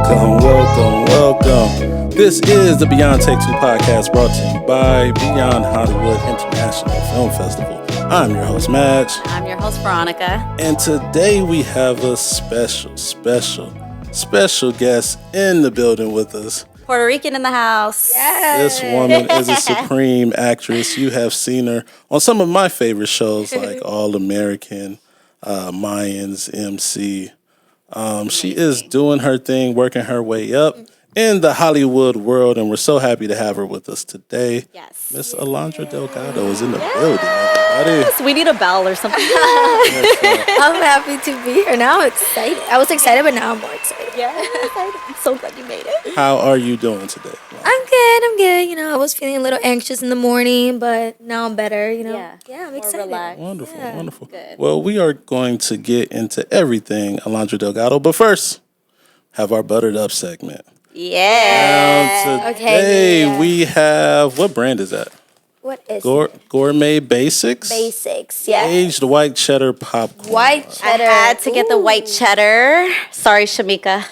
Welcome. This is the Beyond Take Two podcast brought to you by Beyond Hollywood International Film Festival. I'm your host, Madge. I'm your host, Veronica. And today we have a special guest in the building with us. Puerto Rican in the house. This woman is a supreme actress. You have seen her on some of my favorite shows like All American, Mayans, MC. She is doing her thing, working her way up in the Hollywood world, and we're so happy to have her with us today. Yes. Miss Alondra Delgado is in the building, everybody. Yes, we need a bell or something. I'm happy to be here. Now I'm excited. I was excited, but now I'm more excited. Yeah, I'm so glad you made it. How are you doing today? I'm good. You know, I was feeling a little anxious in the morning, but now I'm better, you know. Yeah, I'm excited. Relaxed. Wonderful. Good. Well, we are going to get into everything, Alondra Delgado, but first, have our buttered up segment. Yeah. Today we have, what brand is that? What is Gourmet Basics? Basics, yeah. Aged white cheddar popcorn. White cheddar. I had to get the white cheddar. Sorry, Shamika.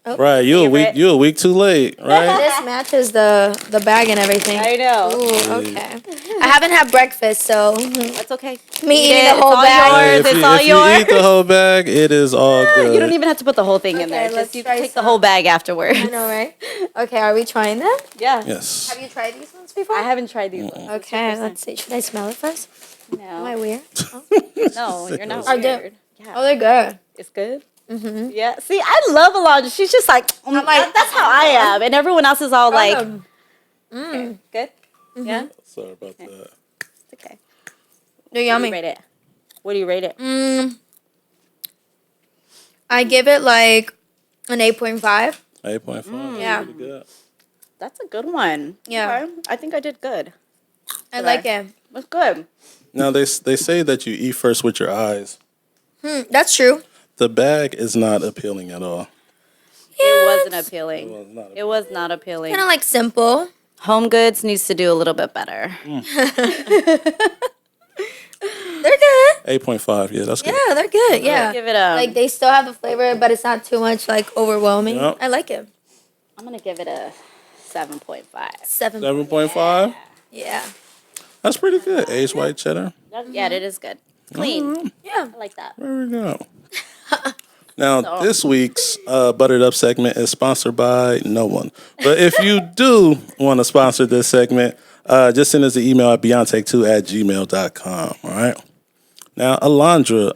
Right, you a week too late, right? This matches the bag and everything. I know. Ooh, okay. I haven't had breakfast, so That's okay. me Eat eating it. the whole It's all bag. yours. If It's all you yours. eat the whole bag, it is all good. You don't even have to put the whole thing in there. Okay, let's Just you try take the some. whole bag afterwards. I know, right? Okay, are we trying them? Yeah. Yes. Have you tried these ones before? I haven't tried these ones. Okay, let's see. Should I smell it first? Am I No. weird? No, you're not I do. weird. Yeah. Oh, they're good. It's good? Mm-hmm. Yeah. See, I love Alondra. She's just like, like, that's how I am. And everyone else is all like, Mm. good? Yeah? Sorry about that. It's okay. They're What yummy. do you rate it? What do you rate it? I give it like an 8.5. 8.5. Yeah. Pretty good. That's a good one. Yeah. Okay. I think I did good. I like it. It's good. Now, they say that you eat first with your eyes. That's true. The bag is not appealing at all. It wasn't appealing. Well, not It was not appealing. Kind of like simple. Home Goods needs to do a little bit better. They're good. 8.5, yeah, that's good. Yeah, they're good. Yeah. Give it a. Like they still have the flavor, but it's not too much like overwhelming. Yep. I like it. I'm gonna give it a 7.5. 7.5? Yeah. That's pretty good. Aged white cheddar. Yeah, it is good. Clean. Yeah. I like that. There we go. Now, this week's Buttered Up segment is sponsored by no one. But if you do want to sponsor this segment, just send us an email at beyondtake2@gmail.com. All right. Now, Alondra,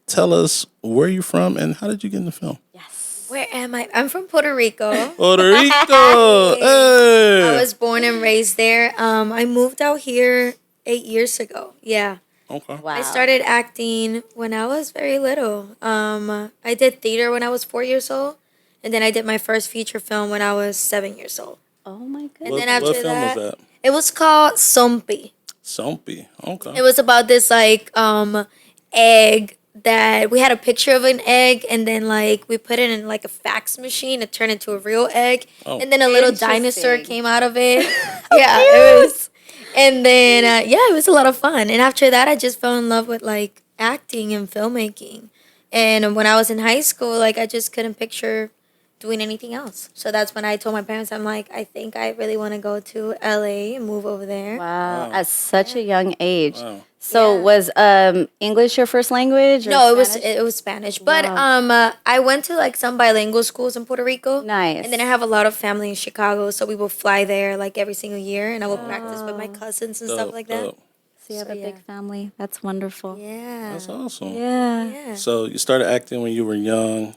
tell us where you're from and how did you get in the film? Yes. Where am I? I'm from Puerto Rico. Puerto Rico. Hey. I was born and raised there. I moved out here 8 years ago. Yeah. Okay. Wow. I started acting when I was very little. I did theater when I was 4 years old, and then I did my first feature film when I was 7 years old. Oh my goodness. And then after what film that, was that? it was called Sompi. Sompy. Okay. It was about this like egg that we had a picture of an egg, and then like we put it in like a fax machine. It turned into a real egg, and then a little dinosaur Interesting. came out of it. Yeah, it was. And then, it was a lot of fun. And after that, I just fell in love with, like, acting and filmmaking. And when I was in high school, like, I just couldn't picture doing anything else. So that's when I told my parents, I'm like, I think I really want to go to LA and move over there. Wow. At such a young age. Wow. So was English your first language? Or No, Spanish? it was Spanish. But I went to like some bilingual schools in Puerto Rico. Nice. And then I have a lot of family in Chicago, so we will fly there like every single year, and I will practice with my cousins and stuff like that. Dope. So you have a So, big family. That's wonderful. Yeah. That's awesome. Yeah. Yeah. So you started acting when you were young.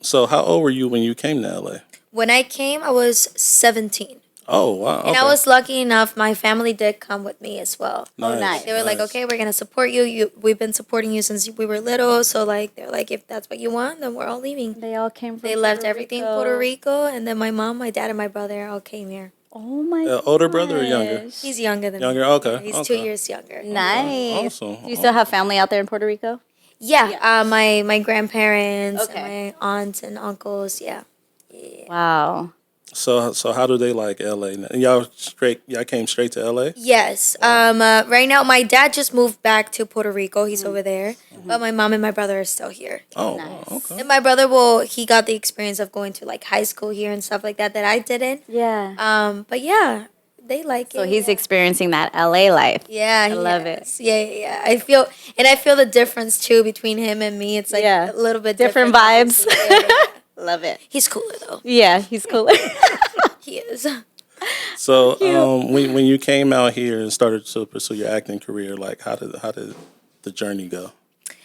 So how old were you when you came to LA? When I came, I was 17. Oh, wow. And I was lucky enough, my family did come with me as well. nice. They were like, okay, we're going to support you. We've been supporting you since we were little. So, like, they're like, if that's what you want, then we're all leaving. They all came from They left everything in Puerto Rico. And then my mom, my dad, and my brother all came here. Oh my older brother or younger? gosh. He's younger than Younger, me. okay. He's okay. 2 years younger. Nice. Awesome. Do you still have family out there in Puerto Rico? Yeah, my grandparents Okay. and my aunts and uncles, yeah. Wow. So how do they like LA? Y'all came straight to LA? Yes. Right now, my dad just moved back to Puerto Rico. He's over there, but my mom and my brother are still here. Oh, Nice. okay. And my brother, well, he got the experience of going to like high school here and stuff like that that I didn't. Yeah. But yeah, they like So it. he's yeah. experiencing that LA life. Yeah, I love it. Yeah. I feel the difference too between him and me. It's like Yeah. a little bit Different different, vibes. obviously. Yeah. Love it. He's cooler though. Yeah, he's cool. He is. So when you came out here and started to pursue your acting career, like how did the journey go?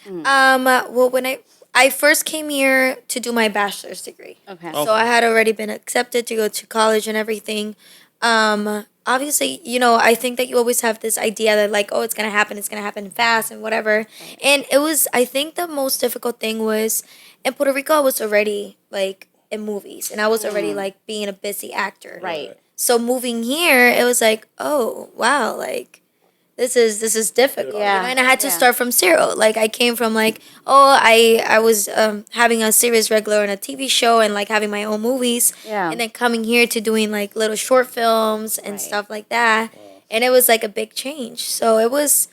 Well, when I first came here to do my bachelor's degree. Okay. So I had already been accepted to go to college and everything. Obviously, I think that you always have this idea that like, oh, it's gonna happen fast and whatever. And it was, I think the most difficult thing was in Puerto Rico, I was already like in movies and I was already like being a busy actor. Right. So moving here, it was like, oh wow, like this is difficult. Yeah, And I had to yeah. start from zero. Like I came from like, oh, I was having a series regular on a TV show and like having my own movies. Yeah. And then coming here to doing like little short films and Right. stuff like that. And it was like a big change. So it was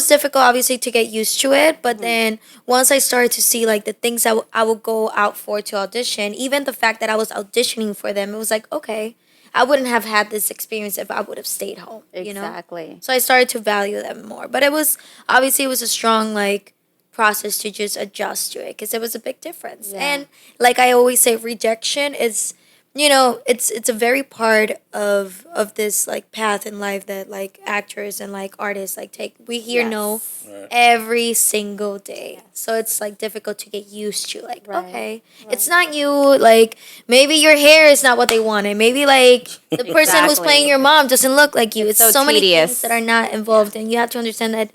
difficult obviously to get used to it, but then once I started to see like the things I would go out for to audition, even the fact that I was auditioning for them, it was like, okay, I wouldn't have had this experience if I would have stayed home, Exactly. So I started to value them more. But it was a strong like process to just adjust to it because it was a big difference. Yeah. And like I always say, rejection is, it's a very part of this like path in life that like actors and like artists like take. We hear no Right. every single day, so it's like difficult to get used to. Like, Right. okay, it's not you. Like maybe your hair is not what they wanted. Maybe like the person who's Exactly. playing your mom doesn't look like you. It's so many tedious. things that are not involved, and you have to understand that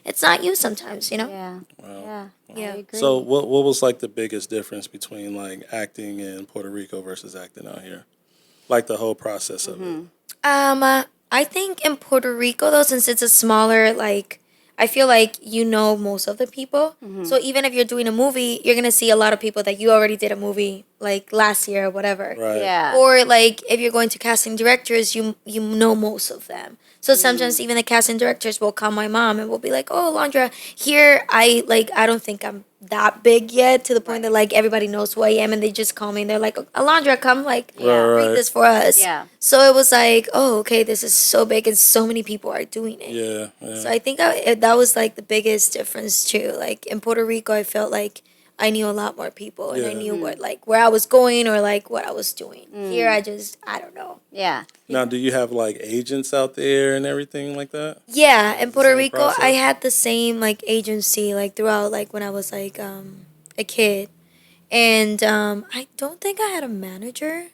it's not you sometimes. Yeah. Wow. Yeah. Yeah. I agree. So what was like the biggest difference between like acting in Puerto Rico versus acting out here? Like the whole process of it. I think in Puerto Rico though, since it's a smaller like, I feel like most of the people. So even if you're doing a movie, you're gonna see a lot of people that you already did a movie like last year or whatever. Right. Yeah. Or like if you're going to casting directors, you know most of them. So sometimes even the casting directors will call my mom and will be like, "Oh, Alondra, here I don't think I'm that big yet to the point that like everybody knows who I am and they just call me and they're like, Alondra, come like Right. read this for us." Yeah. So it was like, oh, okay, this is so big and so many people are doing it. Yeah. So I think that was like the biggest difference too. Like in Puerto Rico, I felt like I knew a lot more people and I Yeah. knew where I was going or like what I was doing. Here, I don't know. Yeah. Now, do you have like agents out there and everything like that? Yeah, in Puerto same Rico, process? I had the same like agency like throughout like when I was like a kid, and I don't think I had a manager,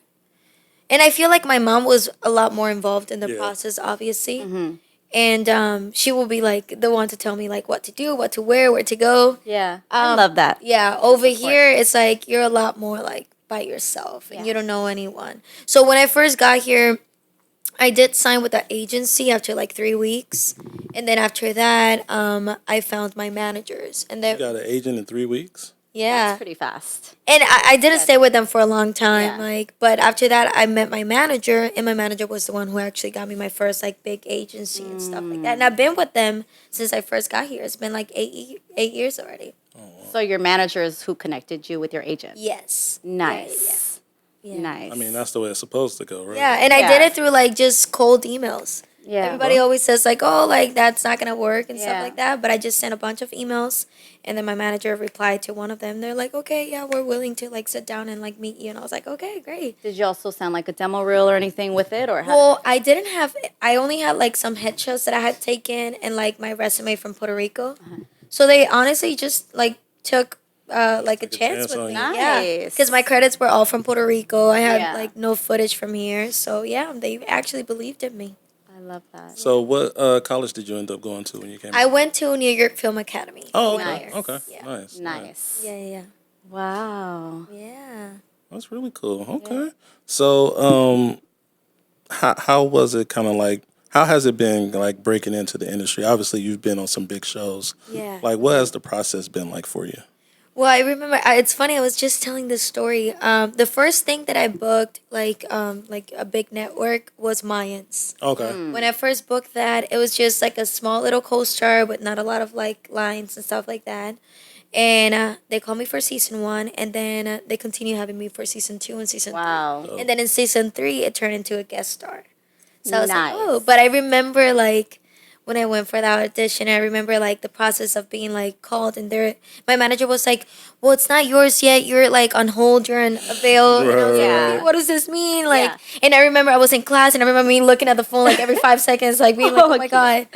and I feel like my mom was a lot more involved in the Yeah. process, obviously, and she will be like the one to tell me like what to do, what to wear, where to go. Yeah. I love that. Yeah, over here it's like you're a lot more like by yourself and you don't know anyone. So when I first got here, I did sign with the agency after like 3 weeks, and then after that, I found my managers, and You then got an agent in 3 weeks? yeah, That's pretty fast. and I didn't stay with them for a long time, Yeah. like, but after that, I met my manager, and my manager was the one who actually got me my first like big agency and stuff like that, and I've been with them since I first got here. It's been like 8 years already. So your manager is who connected you with your agent. Yes. Nice. Yeah. Nice. I mean, that's the way it's supposed to go, right? Yeah, and I Yeah. did it through like just cold emails. Yeah. Everybody always says like, oh, like that's not gonna work and Yeah. stuff like that. But I just sent a bunch of emails, and then my manager replied to one of them. They're like, okay, yeah, we're willing to like sit down and like meet you. And I was like, okay, great. Did you also sound like a demo reel or anything with it, or how? Well, I only had like some headshots that I had taken and like my resume from Puerto Rico. So they honestly just like took like a Took a chance chance with on me. you. Yeah, Nice. because my credits were all from Puerto Rico. I had Yeah. like no footage from here. So yeah, they actually believed in me. I love that. So what college did you end up going to when you came? I went to New York Film Academy. Oh, I went okay. there. Okay. Yeah. Nice. Nice. Yeah, yeah, Wow. yeah. That's really cool. Okay. So, how was it kind of like? How has it been like breaking into the industry? Obviously, you've been on some big shows. Yeah. Like, what has the process been like for you? Well, I remember. It's funny. I was just telling this story. The first thing that I booked, like a big network, was Mayans. Okay. When I first booked that, it was just like a small little co-star with not a lot of like lines and stuff like that. And they called me for season 1, and then they continue having me for season 2 and season 3. Wow. And then in season 3, it turned into a guest star. So I was Nice. like, oh, but I remember like when I went for that audition, I remember like the process of being like called, and my manager was like, well, it's not yours yet. You're like on hold. You're in a veil. And I was like, Yeah. okay, what does this mean? Like, Yeah. and I remember I was in class, and I remember me looking at the phone like every 5 seconds, like being like, oh my God.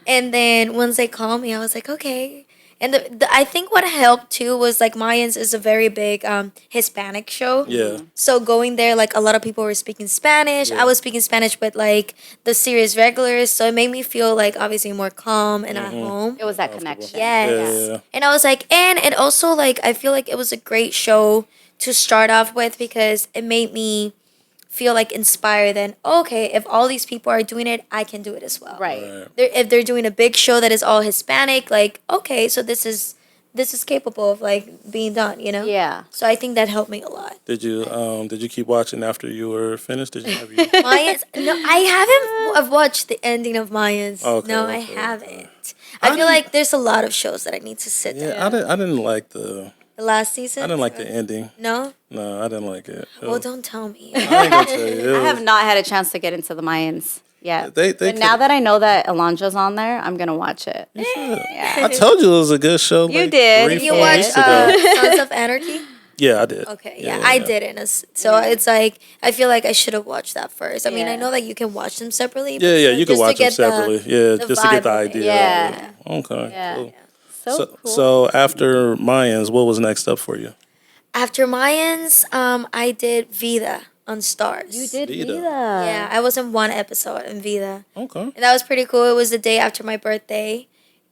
And then once they called me, I was like, okay. And I think what helped too was like Mayans is a very big Hispanic show. Yeah. So going there, like a lot of people were speaking Spanish. Yeah. I was speaking Spanish with like the serious regulars. So it made me feel like obviously more calm and at home. It was that connection. Yes. Yeah. And I was like, and it also like, I feel like it was a great show to start off with because it made me feel like inspired. Then, okay, if all these people are doing it, I can do it as well. Right. If they're doing a big show that is all Hispanic, like, okay, so this is capable of like being done, you know? Yeah. So I think that helped me a lot. Did you keep watching after you were finished? Did you have you? Mayans? No, I haven't. I've watched the ending of Mayans. Okay, No, I okay, haven't. I feel like there's a lot of shows that I need to sit Yeah, down. I didn't like the Last season. I didn't like the ending. No. No, I didn't like it. Well, don't tell me. I ain't gonna tell you. I have not had a chance to get into the Mayans yet. They But now that I know that Alondra's on there, I'm gonna watch it. I told you it was a good show. You like, did. 3, Did You 4 watch weeks ago. Sons of Anarchy? Yeah, I did. Okay, yeah, I didn't. So it's like I feel like I should have watched that first. I mean, I know that you can watch them separately. Yeah, yeah, you can just to watch them get separately. the Just to get the vibe of it. idea. Yeah. Of it. Okay. Yeah. Cool. So cool. So after Mayans, what was next up for you? After Mayans, I did Vida on Stars. You did Vida. Vida. Yeah, I was in one episode in Vida. Okay. And that was pretty cool. It was the day after my birthday.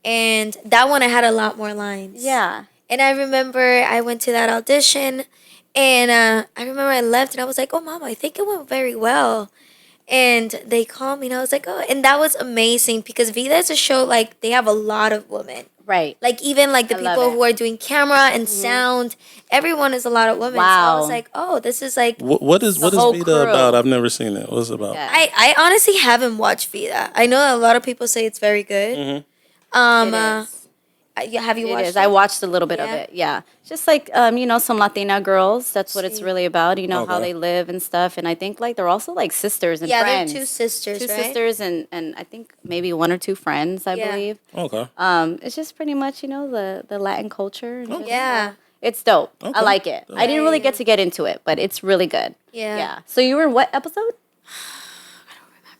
And that one I had a lot more lines. Yeah. And I remember I went to that audition, and I remember I left, and I was like, oh, Mama, I think it went very well. And they called me, and I was like, oh. And that was amazing because Vida is a show, like, they have a lot of women. Right. Like, even, like, the I love people it. who are doing camera and sound, everyone is a lot of women. So I Wow. was like, oh, this is, like... What is whole Vida crew. about? I've never seen it. What's it about? Yeah. I honestly haven't watched Vida. I know a lot of people say it's very good. It is. Have you It watched is. I watched a little bit of Yeah. it. Yeah. Just like some Latina girls. That's what it's Sí. really about. You know how Okay. they live and stuff. And I think like they're also like sisters and Yeah, friends. they're two sisters, Two right? sisters and I think maybe one or two friends. I Yeah. believe. Okay. It's just pretty much the Latin culture. And just, Yeah. It's dope. Okay. I like it. I didn't really get to get into it, but it's really good. Yeah. Yeah. So you were in what episode?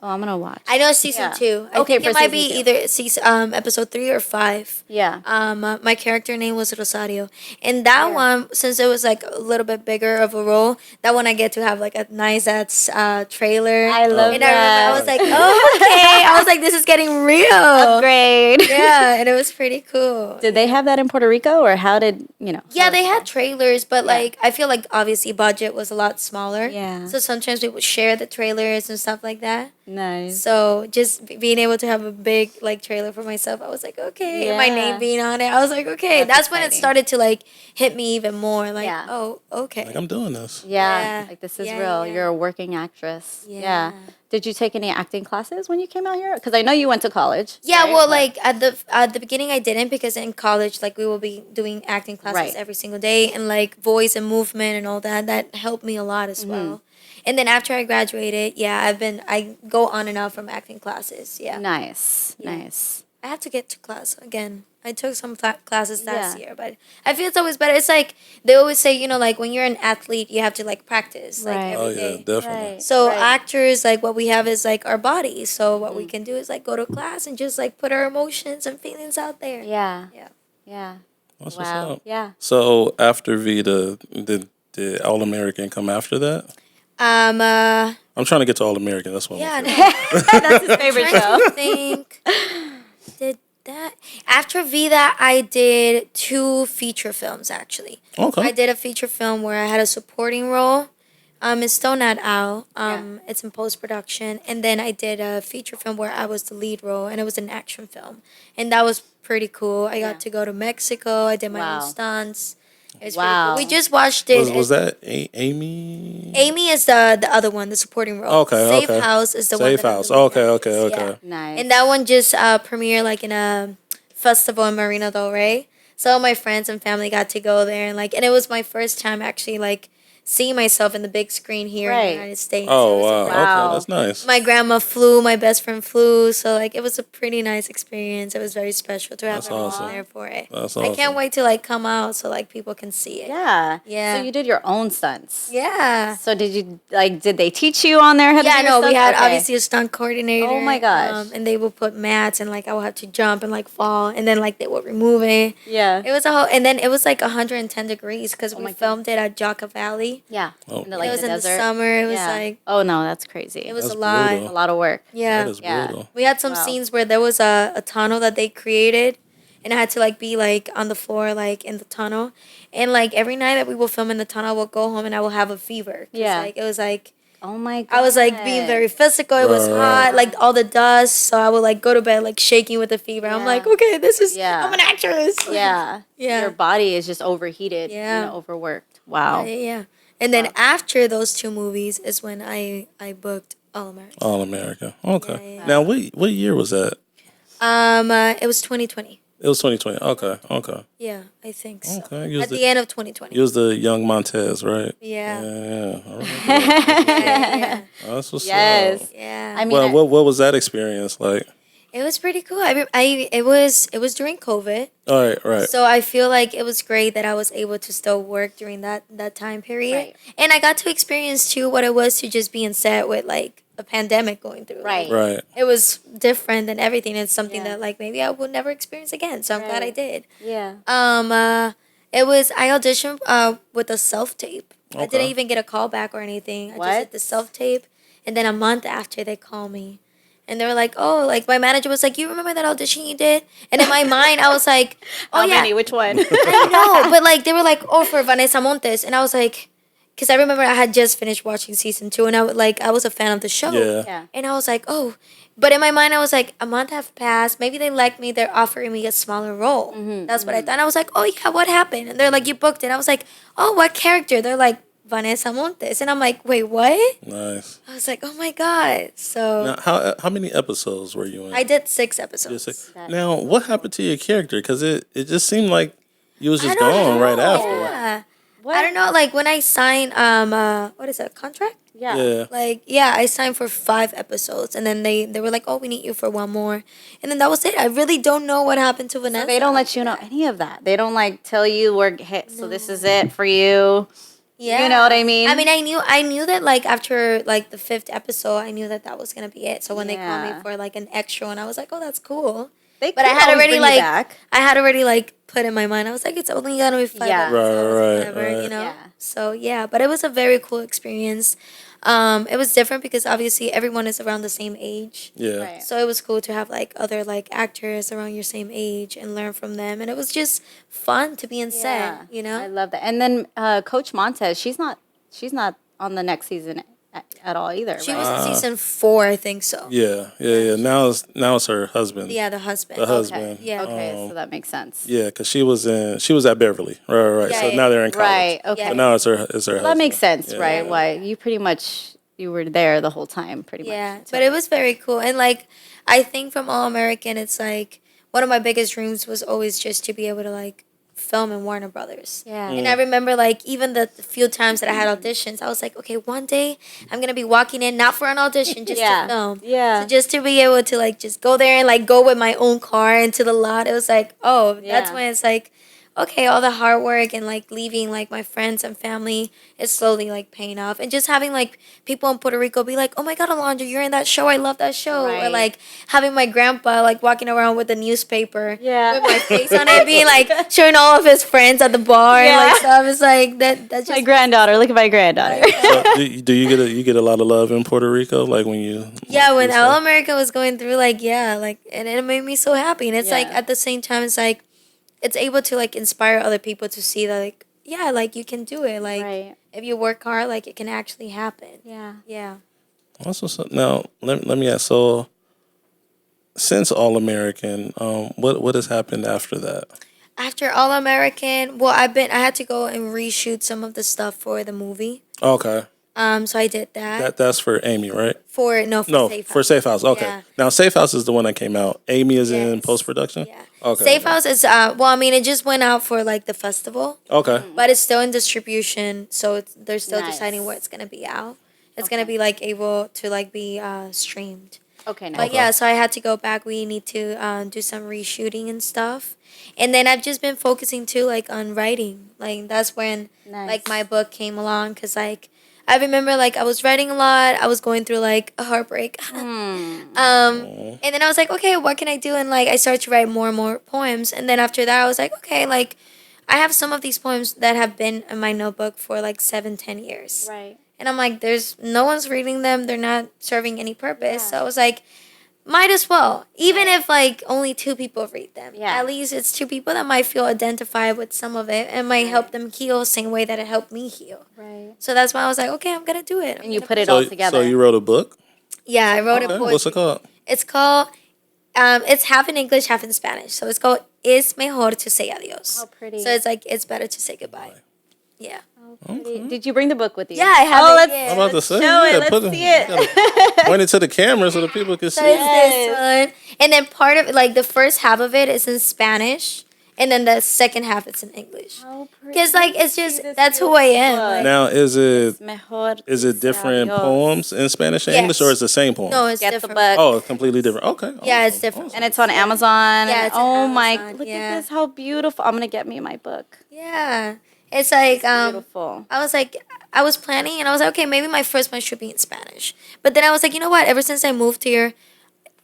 Oh, I'm gonna watch. I know it's season Yeah. 2. I Okay, think for it might be season 2. either episode 3 or 5. Yeah. My character name was Rosario, and that one, since it was like a little bit bigger of a role, that one I get to have like a nice ass trailer. I love and that. I remember I was like, oh, okay. I was like, this is getting real. Upgrade. Yeah, and it was pretty cool. Did they have that in Puerto Rico, or how did Yeah, how they did had that- trailers, but like I feel like obviously budget was a lot smaller. Yeah. So sometimes we would share the trailers and stuff like that. Nice. So just being able to have a big like trailer for myself, I was like, okay. And my Yeah. name being on it, I was like, okay. That's when it exciting. started to like hit me even more. Like, Yeah. oh, okay. Like I'm doing this. Yeah, Yeah. like this is Yeah, real. yeah. You're a working actress. Yeah. Yeah. Did you take any acting classes when you came out here? Because I know you went to college. Yeah, right? well, like at the beginning, I didn't because in college, like we will be doing acting classes Right. every single day and like voice and movement and all that. That helped me a lot as Mm-hmm. well. And then after I graduated, yeah, I go on and off from acting classes. Yeah, Nice, Yeah. nice. I have to get to class again. I took some classes last Yeah. year, but I feel it's always better. It's like they always say, like when you're an athlete, you have to like practice like Right. Oh every yeah, day. definitely. Right. So right. actors, like what we have is like our bodies. So what Mm. we can do is like go to class and just like put our emotions and feelings out there. Yeah. Yeah. Yeah. That's what's Wow. up. Yeah. So after Vida, did All American come after that? I'm trying to get to All American. That's what. Yeah. I'm No, That's his favorite trying show. to think. Did that after Vida? I did 2 feature films actually. Okay. I did a feature film where I had a supporting role. It's still not out. It's in post production, and then I did a feature film where I was the lead role, and it was an action film, and that was pretty cool. I got to go to Mexico. I did my Wow. own stunts. It's Wow. pretty cool. We just watched it. Was that Amy? Amy is the other one, the supporting role. Okay, Safe okay. House is the one. Safe that I'm House. the lead Okay, actress, okay, yeah. okay. Nice. And that one just premiered like in a festival in Marina del Rey. So my friends and family got to go there and it was my first time actually like seeing myself in the big screen here in the Right. United States. Oh It was wow. a Wow. Okay, that's nice. my grandma flew, my best friend flew, so like it was a pretty nice experience. It was very special to have That's everyone awesome. there for it. That's I awesome. can't wait to like come out so like people can see it. Yeah. Yeah. So you did your own stunts. Yeah. So did they teach you on there how to Yeah, do your no, we stunts? had Okay. obviously a stunt coordinator. Oh my gosh. And they would put mats and like I would have to jump and like fall and then like they would remove it. Yeah. It was a whole, and then it was like 110 degrees because we my filmed it at Jaca Valley. Yeah. Oh. In the, It like was the in desert. the summer. It was Yeah. like, Oh no, that's crazy. it was That's a lot. brutal. a lot of work. Yeah. That is Yeah. brutal. We had some Wow. scenes where there was a tunnel that they created, and I had to like be like on the floor, like in the tunnel. And like every night that we will film in the tunnel, I will go home and I will have a fever. 'Cause, Yeah. like it was like Oh my god. I was like being very physical. It was Right. hot, like all the dust. So I would like go to bed like shaking with a fever. I'm Yeah. like, okay, this is Yeah. I'm an actress. Yeah. Yeah. Your body is just overheated. Yeah. Overworked. Wow. Yeah. And then after those two movies is when I booked All American. All America. Okay. Yeah, yeah. Now, what year was that? It was 2020. It was 2020. Okay. Okay. Yeah, I think so. Okay. You was At the end of 2020. You was the young Montez, right? Yeah. Yeah. I remember that. Yeah. That's what's Yes. up. Yeah. I mean, Well, what was that experience like? It was pretty cool. It was during COVID. All right. Right. So I feel like it was great that I was able to still work during that time period. Right. And I got to experience too what it was to just be in set with like a pandemic going through. Right. Right. It was different than everything. It's something Yeah. that like maybe I would never experience again. So I'm glad I Right. did. yeah. I auditioned with a self tape. I Okay. didn't even get a call back or anything. I just What? did the self tape, and then a month after they called me, and they were like, "Oh, like my manager was like, you remember that audition you did?" And in my mind, I was like, "Oh How yeah, many? Which one? I know." But like they were like, "Oh, for Vanessa Montes," and I was like, because I remember I had just finished watching season 2, and I was a fan of the show. Yeah. yeah. And I was like, oh. But in my mind, I was like, a month have passed. Maybe they like me. They're offering me a smaller role. That's what I thought. And I was like, oh, yeah, what happened? And they're like, you booked it. I was like, oh, what character? They're like, Vanessa Montes. And I'm like, wait, what? Nice. I was like, oh, my God. So Now, how many episodes were you in? I did 6 Just episodes. say- Now, what happened to your character? Because it just seemed like you was I just don't gone right know. after. Yeah. What? I don't know. Like, when I signed, what is that, contract? Yeah. Yeah. Like, yeah, I signed for 5 episodes, and then they were like, "Oh, we need you for one more," and then that was it. I really don't know what happened to Vanessa. So they don't let you know any of that. They don't like tell you so this is it for you. Yeah, You know what I mean? I mean, I knew that like after like the 5th episode, I knew that was gonna be it. So when they called Yeah. me for like an extra one, I was like, "Oh, that's cool." They But I could had always already bring you like back. I had already like put in my mind. I was like, it's only gonna be 5 Yeah. episodes, Right, whatever, right. you know. Yeah. So yeah, but it was a very cool experience. It was different because obviously everyone is around the same age. Yeah. Right. So it was cool to have like other like actors around your same age and learn from them, and it was just fun to be in set. You know. I love that. And then Coach Montez, she's not on the next season at all either. She right? was in season 4, I think so. Yeah. Now it's her husband. Yeah, the husband. The husband. Yeah. Okay, so that makes sense. Yeah, because she was at Beverly. Right. Yeah, So yeah. now they're in college. Right. Okay. Yeah. But now it's her husband. That makes sense, Yeah. right? Why you pretty much you were there the whole time, pretty much. Yeah, but it was very cool. And like, I think from All American, it's like one of my biggest dreams was always just to be able to like film in Warner Brothers. Yeah. And I remember like even the few times that I had auditions, I was like, okay, one day I'm gonna be walking in not for an audition, just Yeah. to film. Yeah. So just to be able to like just go there and like go with my own car into the lot, it was like, oh, that's Yeah. when it's like, okay, all the hard work and like leaving like my friends and family is slowly like paying off, and just having like people in Puerto Rico be like, oh my God, Alondra, you're in that show, I love that show, or Right. like having my grandpa like walking around with a newspaper Yeah. with my face on it, being like showing all of his friends at the bar and like Yeah. stuff. It's like that's My just granddaughter. Look at my granddaughter. So, do you get a lot of love in Puerto Rico? Like when you yeah. When you All stuff? America was going through, like and it made me so happy, and it's like Yeah. at the same time, it's like it's able to like inspire other people to see that like yeah, like you can do it, like Right. if you work hard, like it can actually happen. Yeah. Yeah. What's up? Now let me ask. So since All American, what has happened after that? After All American, well, I had to go and reshoot some of the stuff for the movie. Okay. So I did that. That's for Amy, right? For No, Safe for House. Safe House. Okay. Yeah. Now Safe House is the one that came out. Amy is in Yes. post production. Yeah. Okay. Safe House is well, I mean, it just went out for like the festival, Okay. but it's still in distribution, so they're still Nice. deciding where it's gonna be out. It's gonna be like able to like be streamed. Okay, nice. But yeah, so I had to go back. We need to do some reshooting and stuff, and then I've just been focusing too, like on writing. Like that's when Nice. like my book came along, cause like I remember like I was writing a lot. I was going through like a heartbreak. And then I was like, okay, what can I do? And like I started to write more and more poems. And then after that, I was like, okay, like I have some of these poems that have been in my notebook for like 7-10 years. Right. And I'm like, there's no one's reading them. They're not serving any purpose. Yeah. So I was like, might as well. Even if like only 2 people read them. Yeah. At least it's 2 people that might feel identified with some of it and might help them heal the same way that it helped me heal. Right. So that's why I was like, okay, I'm gonna do it. And you put it all together. So you wrote a book? Yeah, I wrote Okay. it. What's it called? It's called, it's half in English, half in Spanish. So it's called Es Mejor to Say Adios. Oh, pretty. So it's like, it's better to say goodbye. Yeah. Pretty. Did you bring the book with you? Yeah, I have Oh, it. let's Yeah. I'm about to say. show it. yeah, Let's put see it. Point it to the camera so the people can see. So it. it's this one. And then part of, like, the first half of it is in Spanish. And then the second half is in English. Oh, pretty. Because, like, it's See just, this that's who I am. book. Like, Now, is it Mejor different adios. poems in Spanish and Yes. English, or is it the same poem? no, it's Get the different. book. Oh, completely different. Okay. Yeah, it's awesome, different. awesome. And it's on Amazon. Yeah, and, it's on oh my, Amazon, look yeah. at this. How beautiful. I'm going to get me my book. Yeah. It's like, Beautiful. I was like, I was planning and I was like, okay, maybe my first one should be in Spanish. But then I was like, you know what? Ever since I moved here,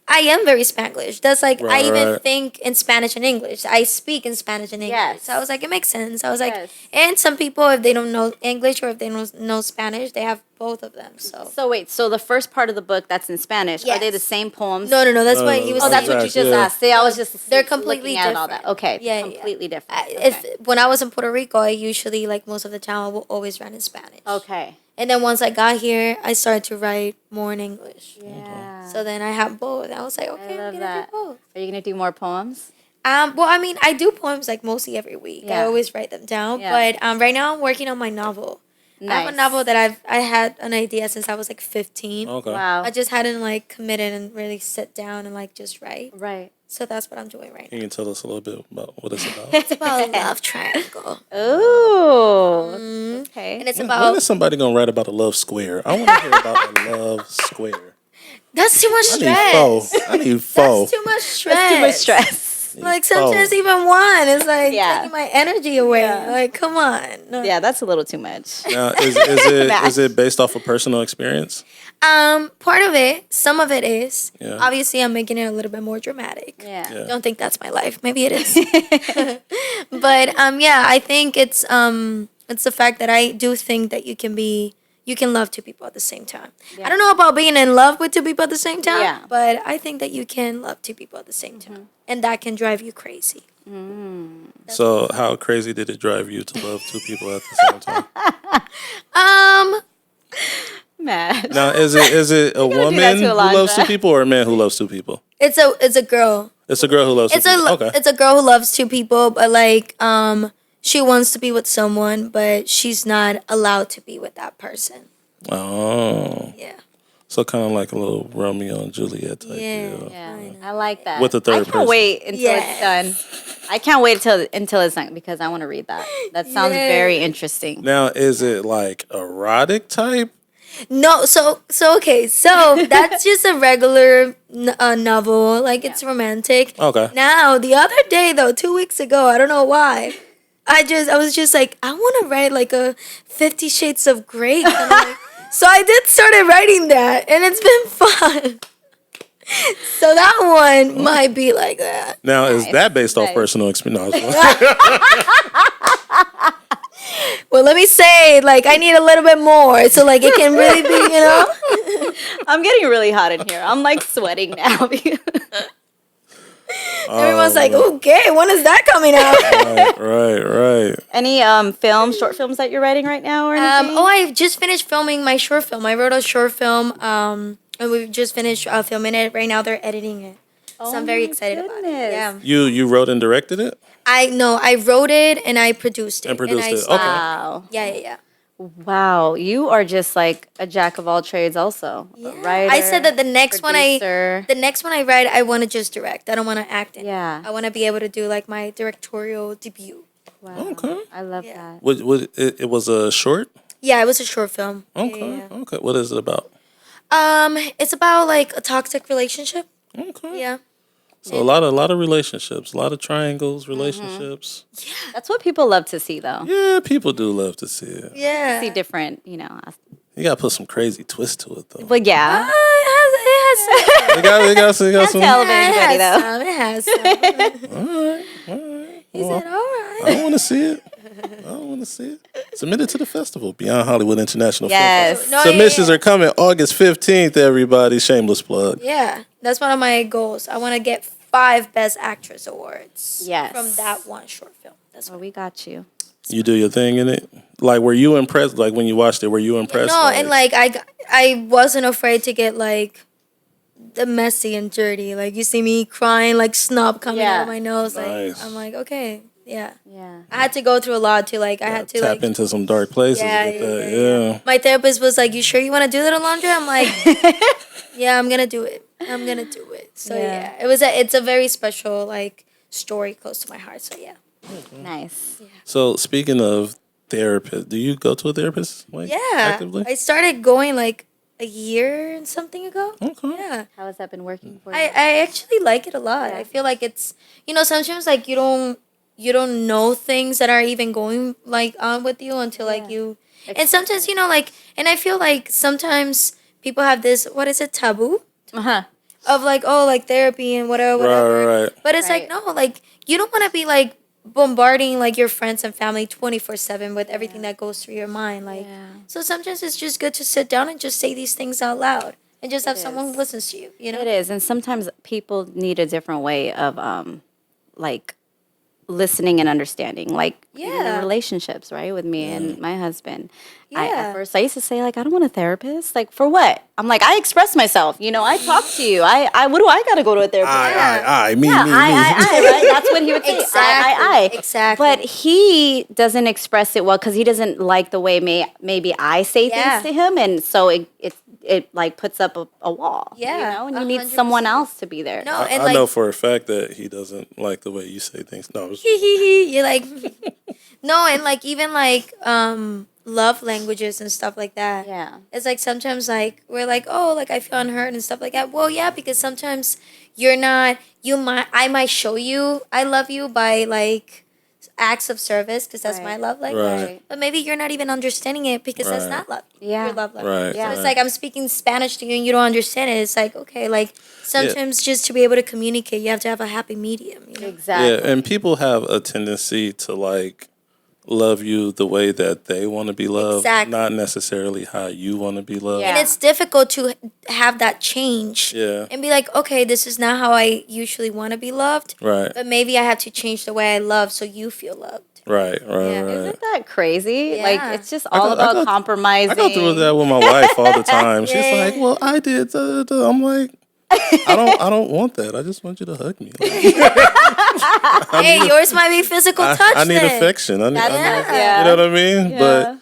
I am very Spanglish. That's like, I Right, even right. think in Spanish and English. I speak in Spanish and English. Yes. So I was like, it makes sense. I was like, Yes. and some people, if they don't know English or if they don't know Spanish, they have both of them. So, So wait, so the first part of the book that's in Spanish, are they Yes. the same poems? no, that's No, what no, he was Oh, saying. that's what you Exact, just yeah. asked. See, I was just They're looking completely at all different. that. Okay, Yeah, yeah. completely different. If when I was in Puerto Rico, I usually like most of the time I will always write in Spanish. Okay. And then once I got here, I started to write more in English. Yeah. So then I have both. I was like, okay, I love I'm gonna that. do both. Are you gonna do more poems? Well, I mean, I do poems like mostly every week. I Yeah. always write them down. Yeah. But right now I'm working on my novel. I have a Nice. novel that I had an idea since I was like 15. Okay. Wow. I just hadn't like committed and really sit down and like just write. Right. So that's what I'm doing right Can now. you tell us a little bit about what it's about? It's about a love triangle. Ooh. Okay. And it's When about is somebody gonna write about a love square? I want to hear about a love square. that's too much I need stress. four. I need four. That's too much stress. That's too much stress. Like sometimes even one is like Yeah. taking my energy away. Yeah. Like come on. No. Yeah, that's a little too much. Now, is it based off of personal experience? Part of it, some of it is. Yeah. Obviously, I'm making it a little bit more dramatic. Yeah. Yeah. Don't think that's my life. Maybe it is. But yeah, I think it's the fact that I do think that you can love 2 people at the same time. Yeah. I don't know about being in love with 2 people at the same time, Yeah. but I think that you can love 2 people at the same time, and that can drive you crazy. So, how crazy did it drive you to love 2 people at the same time? Mad. Now, is it a do that woman to who loves 2 Alondra. people or a man who loves 2 people? It's a girl. It's a girl who loves 2 people. Okay. It's a girl who loves 2 people, but like she wants to be with someone, but she's not allowed to be with that person. Oh, Yeah. so kind of like a little Romeo and Juliet type Yeah. deal. Yeah, I like that. With the third I can't person. wait until Yes. it's done. I can't wait until it's done because I want to read that. That sounds Yes. very interesting. Now, is it like erotic type? No, so okay, so that's just a regular novel, like it's romantic. Okay. Now the other day though, 2 weeks ago, I don't know why, I was just like, I want to write like a 50 Shades of Grey kind of like, so I started writing that, and it's been fun. So that one might be like that. Now, is Nice, that based off nice. personal experience? No, Well, let me say, like, I need a little bit more, so like it can really be, I'm getting really hot in here. I'm like sweating now. Everyone's like, okay, when is that coming out? right. Any short films that you're writing right now or anything? I just finished filming my short film. I wrote a short film, and we've just finished filming it. Right now, they're editing it. So I'm very excited about it. Yeah. You wrote and directed it I wrote it and I produced it. and produced I it. started- Okay. Wow. Yeah. Wow. You are just like a jack of all trades also. A writer, I said that the next producer. one I write, I want to just direct. I don't want to act in. Yeah. I want to be able to do like my directorial debut. Wow. Okay. I love Yeah. that. It was a short? Yeah, it was a short film. Okay. Yeah. Okay. What is it about? It's about like a toxic relationship. Okay. Yeah. So a lot of relationships, a lot of triangles, relationships. That's what people love to see, though. Yeah, people do love to see it. Yeah. See different, You gotta put some crazy twist to it though. But yeah, It has They got some. television it Betty, though. some. It has some. All right. He said, "All right." I don't want to see it. I don't want to see it. Submit it to the festival, Beyond Hollywood International Film Yes. Festival. No, Submissions yeah. are coming August 15th, everybody. Shameless plug. Yeah, that's one of my goals. I want to get 5 Best Actress awards. Yes. From that one short film. That's Well, what. we got you. You do your thing in it. Like, were you impressed? Like, when you watched it, were you impressed? No, and like I wasn't afraid to get like the messy and dirty. Like you see me crying, like snot coming out of my nose. Like Nice. I'm like, okay, yeah. Yeah. I had to go through a lot to like. I had to tap like. into some dark places Yeah, with that. yeah. Yeah. My therapist was like, "You sure you want to do that, Alondra?" I'm like, "Yeah, I'm gonna do it. I'm gonna do it." So Yeah. yeah, it's a very special like story close to my heart. So yeah. Nice. So, speaking of therapist, do you go to a therapist? Like, Yeah, actively? I started going like a year and something ago. Okay. Yeah. How has that been working for you? I actually like it a lot. Yeah. I feel like it's sometimes like you don't know things that are even going like on with you until like you and sometimes like and I feel like sometimes people have this what is it taboo Uh-huh. of like like therapy and whatever. Right. But it's Right. like no, like you don't want to be like bombarding like your friends and family 24/7 with everything that goes through your mind like so sometimes it's just good to sit down and just say these things out loud and just have someone who listens to you It is, and sometimes people need a different way of like listening and understanding. Like even in Yeah. relationships, right? With me and my husband. At Yeah. first I used to say like, I don't want a therapist. Like for what? I'm like, I express myself. I talk to you. I what do I gotta go to a therapist? Me, Yeah, me. right? That's what he would say. Exactly. Exactly. But he doesn't express it well because he doesn't like the way maybe I say Yeah. things to him, and so it like puts up a wall. Yeah, and you need 100%. someone else to be there. no I and like know for a fact that he doesn't like the way you say things. No, it's- you're like no and like even like love languages and stuff like that. Yeah. It's like sometimes like we're like, oh, like I feel unheard and stuff like that. Well, yeah, because sometimes you're not I might show you I love you by like acts of service because that's my Right. love language. Right. But maybe you're not even understanding it because that's Right. not love. Yeah. Your love language. Right. So right. it's like I'm speaking Spanish to you and you don't understand it. It's like, okay, like sometimes just to be able to communicate, you have to have a happy medium. Exactly. Yeah, and people have a tendency to like love you the way that they want to be loved, Exactly. not necessarily how you want to be loved. Yeah. And it's difficult to have that change. Yeah. And be like, okay, this is not how I usually want to be loved. Right. But maybe I have to change the way I love so you feel loved. Right. Yeah. Right. Isn't that crazy? Yeah. Like it's just all go- I about go- compromising. I go through that with my wife all the time. She's Yeah. like, "Well, I did." I'm like, I don't want that. I just want you to hug me. Like, Hey, yours might be physical touch. I need then. affection. I need, Yeah. You know what I mean? Yeah. But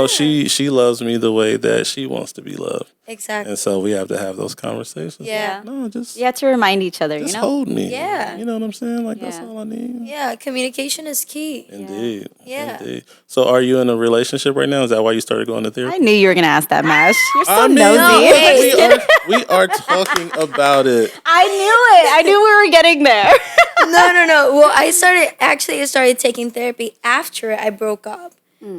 she loves me the way that she wants to be loved, Exactly. and so we have to have those conversations. Yeah. No, just You have to remind each other, just you know? hold me. Yeah. You know what I'm saying? Like that's Yeah. all I need. Yeah, communication is key. Indeed. Yeah. Indeed. So, are you in a relationship right now? Is that why you started going to therapy? I knew you were gonna ask that, Mash. You're so I mean, nosy. No, hey. we are talking about it. I knew it. I knew we were getting there. No. Well, I started taking therapy after I broke up.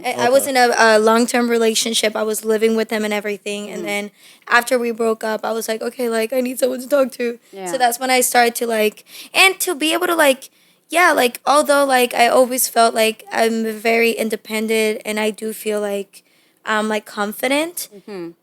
I was in a long-term relationship. I was living with him and everything. And then after we broke up, I was like, okay, like I need someone to talk to. Yeah. So that's when I started to like, and to be able to like, yeah, like although like I always felt like I'm very independent and I do feel like I'm like confident,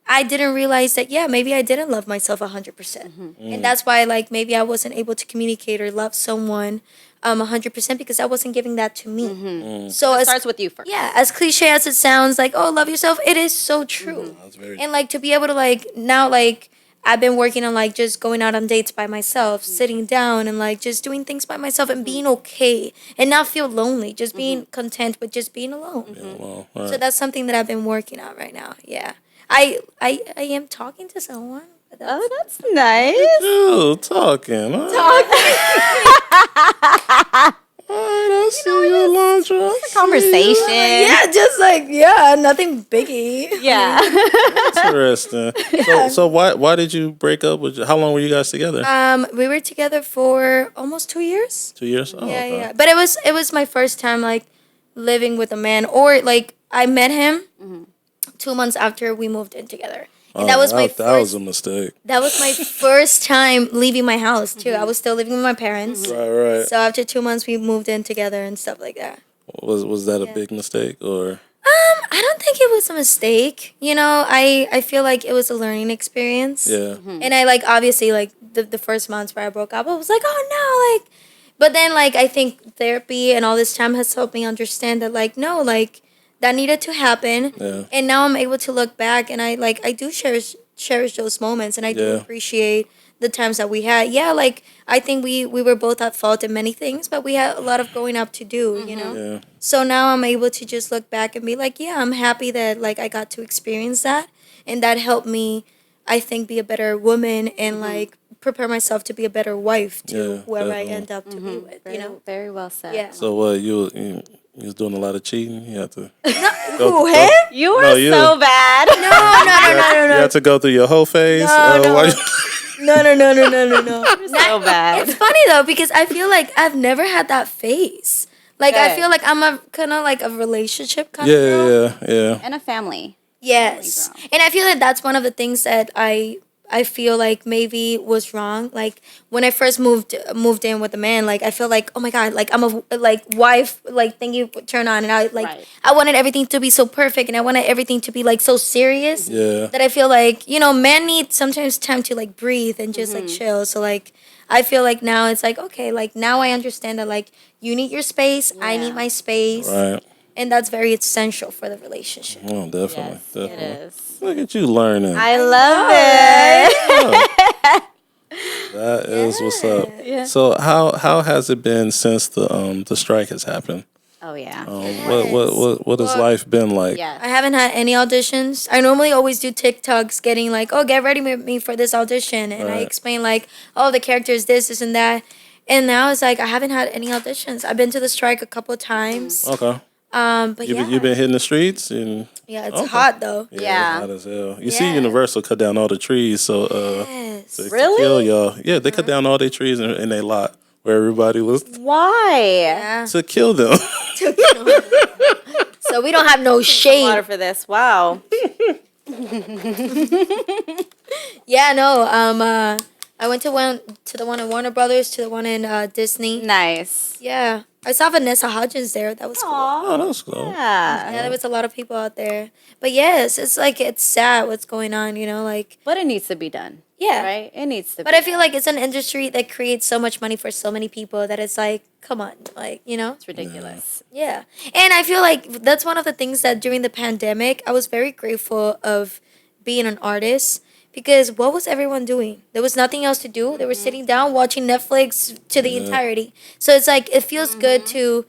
I didn't realize that, yeah, maybe I didn't love myself 100%. And that's why like maybe I wasn't able to communicate or love someone 100% because I wasn't giving that to me. So It as starts with you first. yeah, as cliche as it sounds, like, oh, love yourself, it is so true. That's very And like to be able to like now like I've been working on like just going out on dates by myself, sitting down and like just doing things by myself and being okay and not feel lonely, just being content with just being alone. Yeah, well, So right. that's something that I've been working on right now. Yeah. I am talking to someone. But Oh, that's nice. Ooh, talking. All right, I see you, Alondra. I see Conversation. yeah, just like yeah, nothing biggie. Yeah. you. Interesting. So why did you break up with? How long were you guys together? We were together for almost 2 years. 2 years. Oh, Yeah, okay. yeah. But it was my first time like living with a man, or like I met him 2 months after we moved in together, and that was my that first. was a mistake. That was my first time leaving my house too. I was still living with my parents. Right. So after 2 months, we moved in together and stuff like that. Was that a big mistake or? I don't think it was a mistake. You know, I feel like it was a learning experience. Yeah. And I like obviously like the first months where I broke up, I was like, oh no, like. But then like I think therapy and all this time has helped me understand that like no, like that needed to happen. Yeah. And now I'm able to look back and I do cherish those moments and I do Yeah. appreciate the times that we had. Yeah, like I think we were both at fault in many things, but we had a lot of growing up to do, you know. Yeah. So now I'm able to just look back and be like, yeah, I'm happy that like I got to experience that and that helped me I think be a better woman and like prepare myself to be a better wife to Yeah, whoever definitely. I end up to be with, you know. Very well said. Yeah. So what you was doing a lot of cheating? You had to. Who him? You were No, you. so bad. You had to go through your whole phase. No. why you- No. So bad. It's funny though because I feel like I've never had that phase. Like I Good. feel like I'm a kind of like a relationship kind of girl. yeah. And a family. Yes. Family girl. And I feel like that's one of the things that I feel like maybe was wrong. Like when I first moved in with a man, like I feel like oh my god, like I'm a like wife like thing you turn on, and I like Right. I wanted everything to be so perfect, and I wanted everything to be like so serious. Yeah. That I feel like men need sometimes time to like breathe and just like chill. So like I feel like now it's like okay, like now I understand that like you need your space, I need my space, Right. and that's very essential for the relationship. Oh, definitely. Yes, Definitely. it is. Look at you learning. I love it. That is what's up. Yeah. So how has it been since the strike has happened? Oh yeah. What has life been like? Yes. I haven't had any auditions. I normally always do TikToks getting like, oh, get ready with me for this audition. And I Right. explain like, oh, the character is this, and that. And now it's like, I haven't had any auditions. I've been to the strike a couple times. Okay. But You yeah. you been hitting the streets and Yeah, it's Okay. hot though. Yeah. it's hot as hell. You see Yeah. Universal cut down all the trees, so Yes. to Really? kill y'all. Yeah, they cut down all their trees in their lot where everybody was Why? Yeah. to kill them. So we don't have no Water shade. for this. Wow. Yeah, no. I went to the one in Warner Brothers, to the one in Disney. Nice. Yeah. I saw Vanessa Hudgens there. That was cool. Oh, that's cool. Yeah. Yeah, there was a lot of people out there. But yes, it's like it's sad what's going on, like But it needs to be done. yeah. Right? It needs to But be I feel like it's an industry that creates so much money for so many people that it's like, come on, like, it's ridiculous. Yeah. And I feel like that's one of the things that during the pandemic, I was very grateful of being an artist because what was everyone doing? There was nothing else to do. They were sitting down watching Netflix to the entirety. So it's like it feels good to,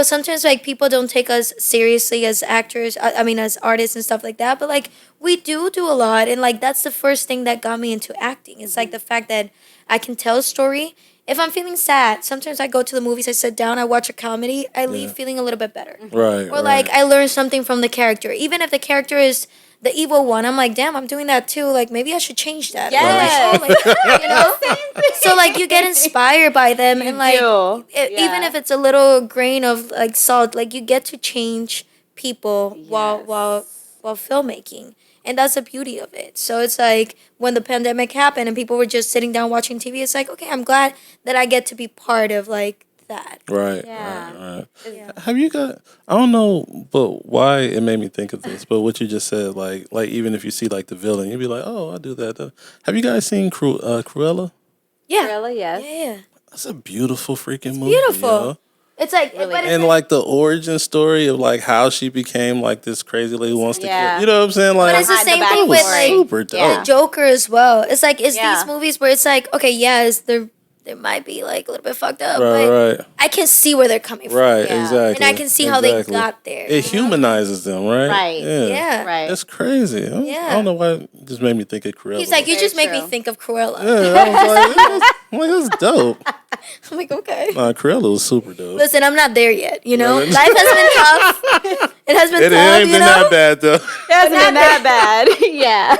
sometimes like people don't take us seriously as actors, I mean as artists and stuff like that, but like we do a lot and like that's the first thing that got me into acting. It's like the fact that I can tell a story. If I'm feeling sad, sometimes I go to the movies, I sit down, I watch a comedy, I leave feeling a little bit better. Right. Or like I learn something from the character. Even if the character is the evil one, I'm like, damn, I'm doing that too. Like maybe I should change that. Yes. Or like, so like you get inspired by them and like do. even Yeah. if it's a little grain of like salt, like you get to change people while filmmaking. And that's the beauty of it. So it's like when the pandemic happened and people were just sitting down watching TV, it's like, okay, I'm glad that I get to be part of like that. Right. Yeah. Right. Have you got? I don't know, but why it made me think of this. But what you just said, like even if you see like the villain, you'd be like, oh, I do that. Have you guys seen Cruella? Yeah. Really? Yes. Yeah. That's a beautiful freaking movie. beautiful. Yo. It's like, Really but it's And like the origin story of like how she became like this crazy lady who wants to Yeah. kill. You know what I'm saying? Like But it's the Behind the same back thing with story. like super dope. Yeah. Joker as well. It's like it's Yeah. these movies where it's like, okay, yeah, there might be like a little bit fucked up, Right, but right. I can see where they're coming from. Right, Yeah. exactly. And I can see how they got there. It humanizes them, right? Right. Yeah. Right. That's crazy. I Yeah. don't know why it just made me think of Cruella. He's like, you Very just make me true. think of Cruella. yeah, I'm like, that's dope. I'm like, okay. Nah, Cruella was super dope. Listen, I'm not there yet, you know? Right. Life has been tough. It has been It tough, ain't you been know? that bad though. That's not that bad. Yeah.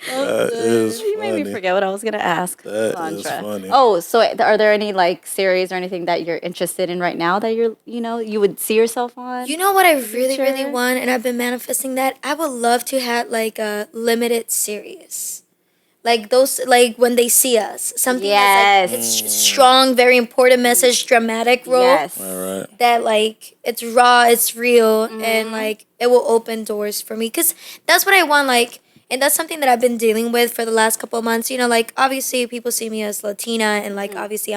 That is You made me funny. forget what I was gonna ask. That Alondra. is funny. Oh, so are there any like series or anything that you're interested in right now that you would see yourself on? You know what I really, really Future? want, and I've been manifesting that? I would love to have like a limited series. Like those, like when they see us. Something that's like, it's strong, very important message, dramatic role. Yes. All right. That like, it's raw, it's real, and like, it will open doors for me. Because that's what I want, like, and that's something that I've been dealing with for the last couple of months. You know, like, obviously people see me as Latina, and like, obviously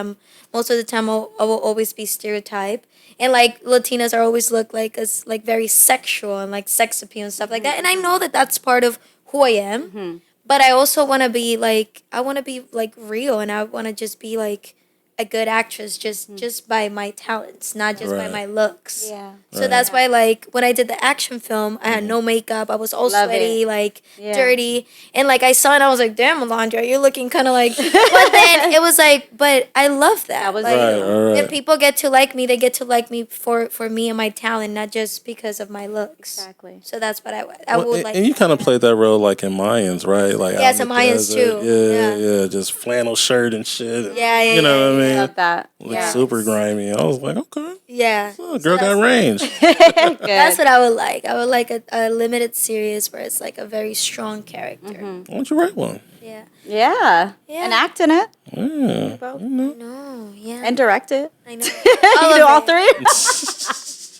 most of the time I will always be stereotyped. And like Latinas are always look like as like very sexual and like sex appeal and stuff like that. And I know that that's part of who I am. But I also want to be like, I want to be like real, and I want to just be like a good actress just by my talents, not just by Right. my looks. Yeah. So that's why, like, when I did the action film, I had no makeup. I was all Love sweaty, it. like, Yeah. dirty. And, like, I saw it and I was like, damn, Alondra, you're looking kind of like... But then it was like, but I love that. That was like, Right, all right. if people get to like me, they get to like me for me and my talent, not just because of my looks. Exactly. So that's what I Well, would and, like. and you kind of played that role like in Mayans, right? Like Yeah, out in some the Mayans, desert. too. Yeah, Yeah. yeah, just flannel shirt and shit. And, Yeah, you know what I mean? Love that. Look Yeah. super grimy. I was like, okay, Yeah. oh, girl got range. Good. That's what I would like. I would like a limited series where it's like a very strong character. Why don't you write one? Yeah. Yeah. Yeah. And act in it. Yeah. No, yeah. And direct it. I know. You do all three?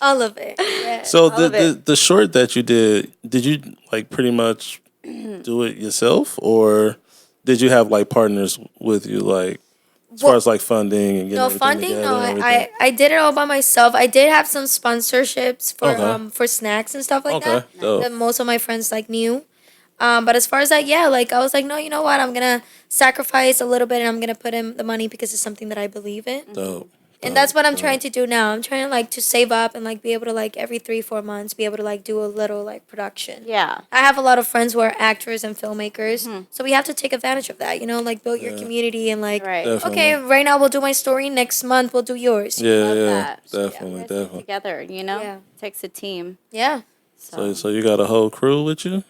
All of it. Yeah. So of the short that you did you like pretty much do it yourself, or did you have like partners with you, like as far as like funding and getting No everything funding. together No, and I everything? I did it all by myself. I did have some sponsorships Okay. for snacks and stuff like Okay, that. dope. That most of my friends like knew. But as far as that, yeah, like I was like, no, you know what? I'm gonna sacrifice a little bit, and I'm gonna put in the money because it's something that I believe in. Dope. And that's what I'm trying to do now. I'm trying to like to save up and like be able to like every 3-4 months be able to like do a little like production. Yeah. I have a lot of friends who are actors and filmmakers, so we have to take advantage of that. You know, like build your community and like, Right. Definitely. okay, right now we'll do my story. Next month we'll do yours. Yeah, Love yeah, that. definitely, Guys definitely. Together, Yeah. Takes a team. Yeah, So you got a whole crew with you?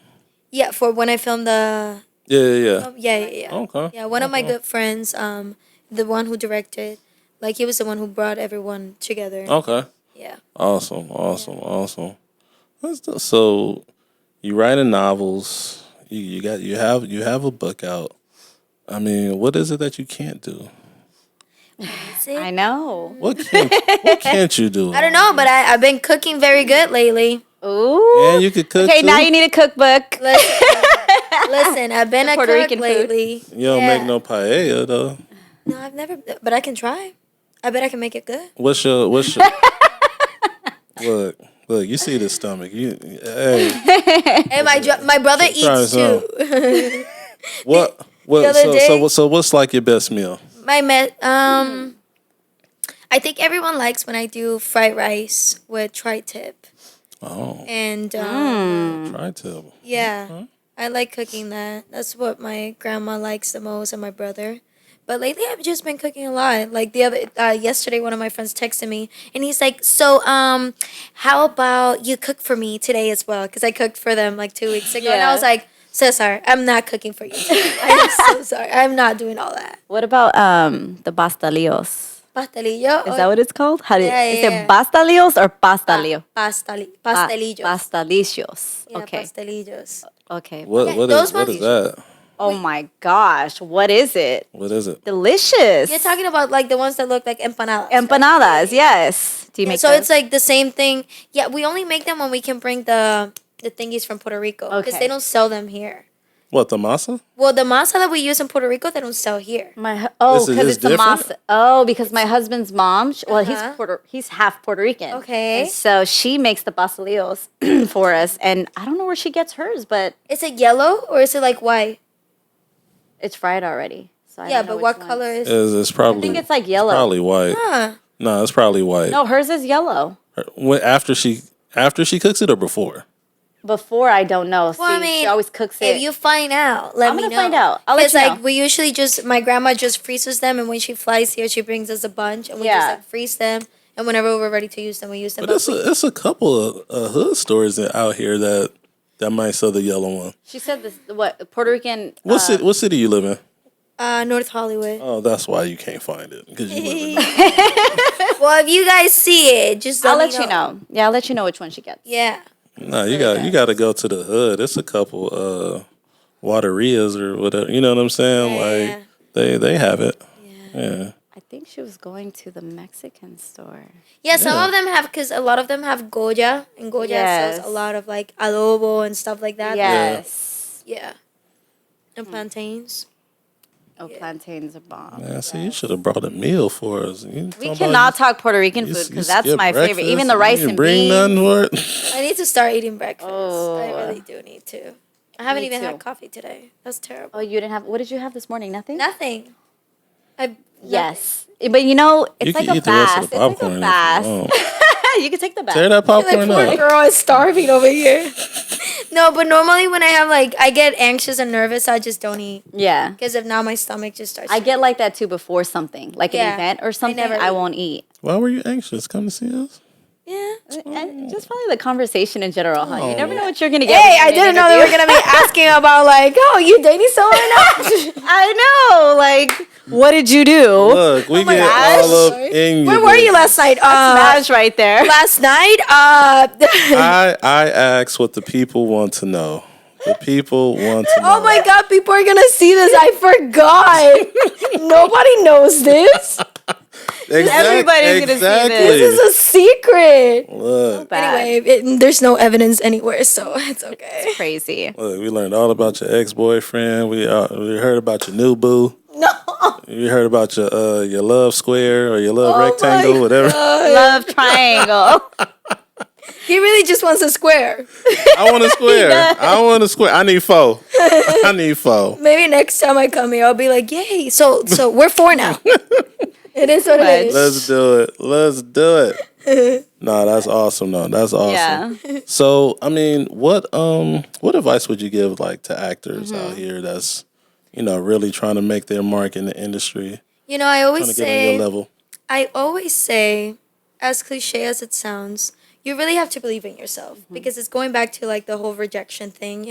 yeah. For when I filmed the, Yeah, yeah, yeah. Okay. Yeah, one of my good friends, the one who directed, like he was the one who brought everyone together. Okay. Yeah. Awesome. So you writing novels. You have a book out. I mean, what is it that you can't do? I know. What can't you do? I don't know, but I've been cooking very good lately. Ooh. And you could cook Okay, too? now you need a cookbook. Listen, I've been a Puerto cook Rican food. lately. You don't make no paella though. No, I've never, but I can try. I bet I can make it good. What's your look? You see the stomach. Hey, Hey, my brother try eats some. too. what? The other day- So what's like your best meal? I think everyone likes when I do fried rice with tri-tip. Oh, And try to. yeah, I like cooking that. That's what my grandma likes the most, and my brother. But lately, I've just been cooking a lot. Like the other yesterday, one of my friends texted me, and he's like, "So, how about you cook for me today as well?" Because I cooked for them like 2 weeks ago, and I Yeah. was like, "So sorry, I'm not cooking for you. I'm so sorry. I'm not doing all that." What about the pastelillos? Pastelillo. Is that what it's called? How do you, Yeah, is yeah. it pastelillos or pastelillo? Pastelillos. Pastelillos. Yeah, Okay. pastelillos. Okay. What Yeah, what those is what ones- is that? Oh my gosh. What is it? What is it? Delicious. You're talking about like the ones that look like empanadas. right? Empanadas, yes. Do you make So those? it's like the same thing. Yeah, we only make them when we can bring the thingies from Puerto Rico because Okay. they don't sell them here. What, the masa? Well, the masa that we use in Puerto Rico, they don't sell here. Because it's the different? masa. Oh, because my husband's mom. Well, Uh-huh. he's half Puerto Rican. Okay. And so she makes the pasalillos for us, and I don't know where she gets hers, but Is it yellow or is it like white? it's fried already. So I Yeah, don't know but which what one. color is? It's probably. I think it's like yellow. Probably white. Huh. No, it's probably white. No, hers is yellow. After she cooks it or before? Before, I don't know. Well, I See, mean, she always cooks it. If you find out, let I'm me gonna know. find out. I'll let Because you like know. we usually my grandma just freezes them, and when she flies here, she brings us a bunch, and we just Yeah. like freeze them, and whenever we're ready to use them, we use them. But it's a couple of hood stores out here that might sell the yellow one. She said this. What Puerto Rican? What city you live in? North Hollywood. Oh, that's why you can't find it because you live in. Well, if you guys see it, just I'll let let you know. Yeah, I'll let you know which one she gets. Yeah. No, you got to go to the hood. It's a couple waterias or whatever. You know what I'm saying? Yeah. Like they have it. Yeah. I think she was going to the Mexican store. Yeah, some of them have, because a lot of them have Goya, and Goya Yes. sells a lot of like adobo and stuff like that. Yes. Yeah. And plantains. Oh, plantains are bomb. Yeah, see, you should have brought a meal for us. We cannot talk Puerto Rican food because that's my favorite. Even the rice and bring beans. nothing for it. I need to start eating breakfast. Oh. I really do need to. I haven't Me even too. had coffee today. That's terrible. Oh, you didn't have. What did you have this morning? Nothing. Nothing. Yes, but you know it's You like can a eat the rest fast. of the popcorn. It's like a if you fast. want. You can take the bath. Tear that popcorn Poor up. girl is starving over here. No, but normally when I have I get anxious and nervous, I just don't eat. Yeah. Because if not, my stomach just starts. I get like that too before something, like Yeah. an event or something. never I eat. won't eat. Why were you anxious? Come to see us. Yeah. And just probably the conversation in general, huh? You never know what you're gonna get. Hey, when I you're in didn't an know they were interview. gonna be asking about oh, you dating someone now? I know. Like, what did you do? Look, we my get gosh. all up in Where your were you business. last night? Smash right there. Last night, I ask what the people want to know. The people want to know. oh my God, people are gonna see this. I forgot. Nobody knows this. Everybody's gonna see this. This is a secret. Look, Bad. Anyway, there's no evidence anywhere, so it's okay. Crazy. look, we learned all about your ex-boyfriend. We heard about your new boo. No. We heard about your love square or your love Oh my rectangle, whatever. Love triangle. He really just wants a square. I want a square. I want a square. I need four. I need four. Maybe next time I come here, I'll be like, yay. So we're four now. It is what it is. Let's do it. Let's do it. No, that's awesome. No, that's awesome. Yeah. So, I mean, what advice would you give to actors out here that's really trying to make their mark in the industry, I trying always to get on your say, level? as cliche as it sounds, you really have to believe in yourself because it's going back to the whole rejection thing.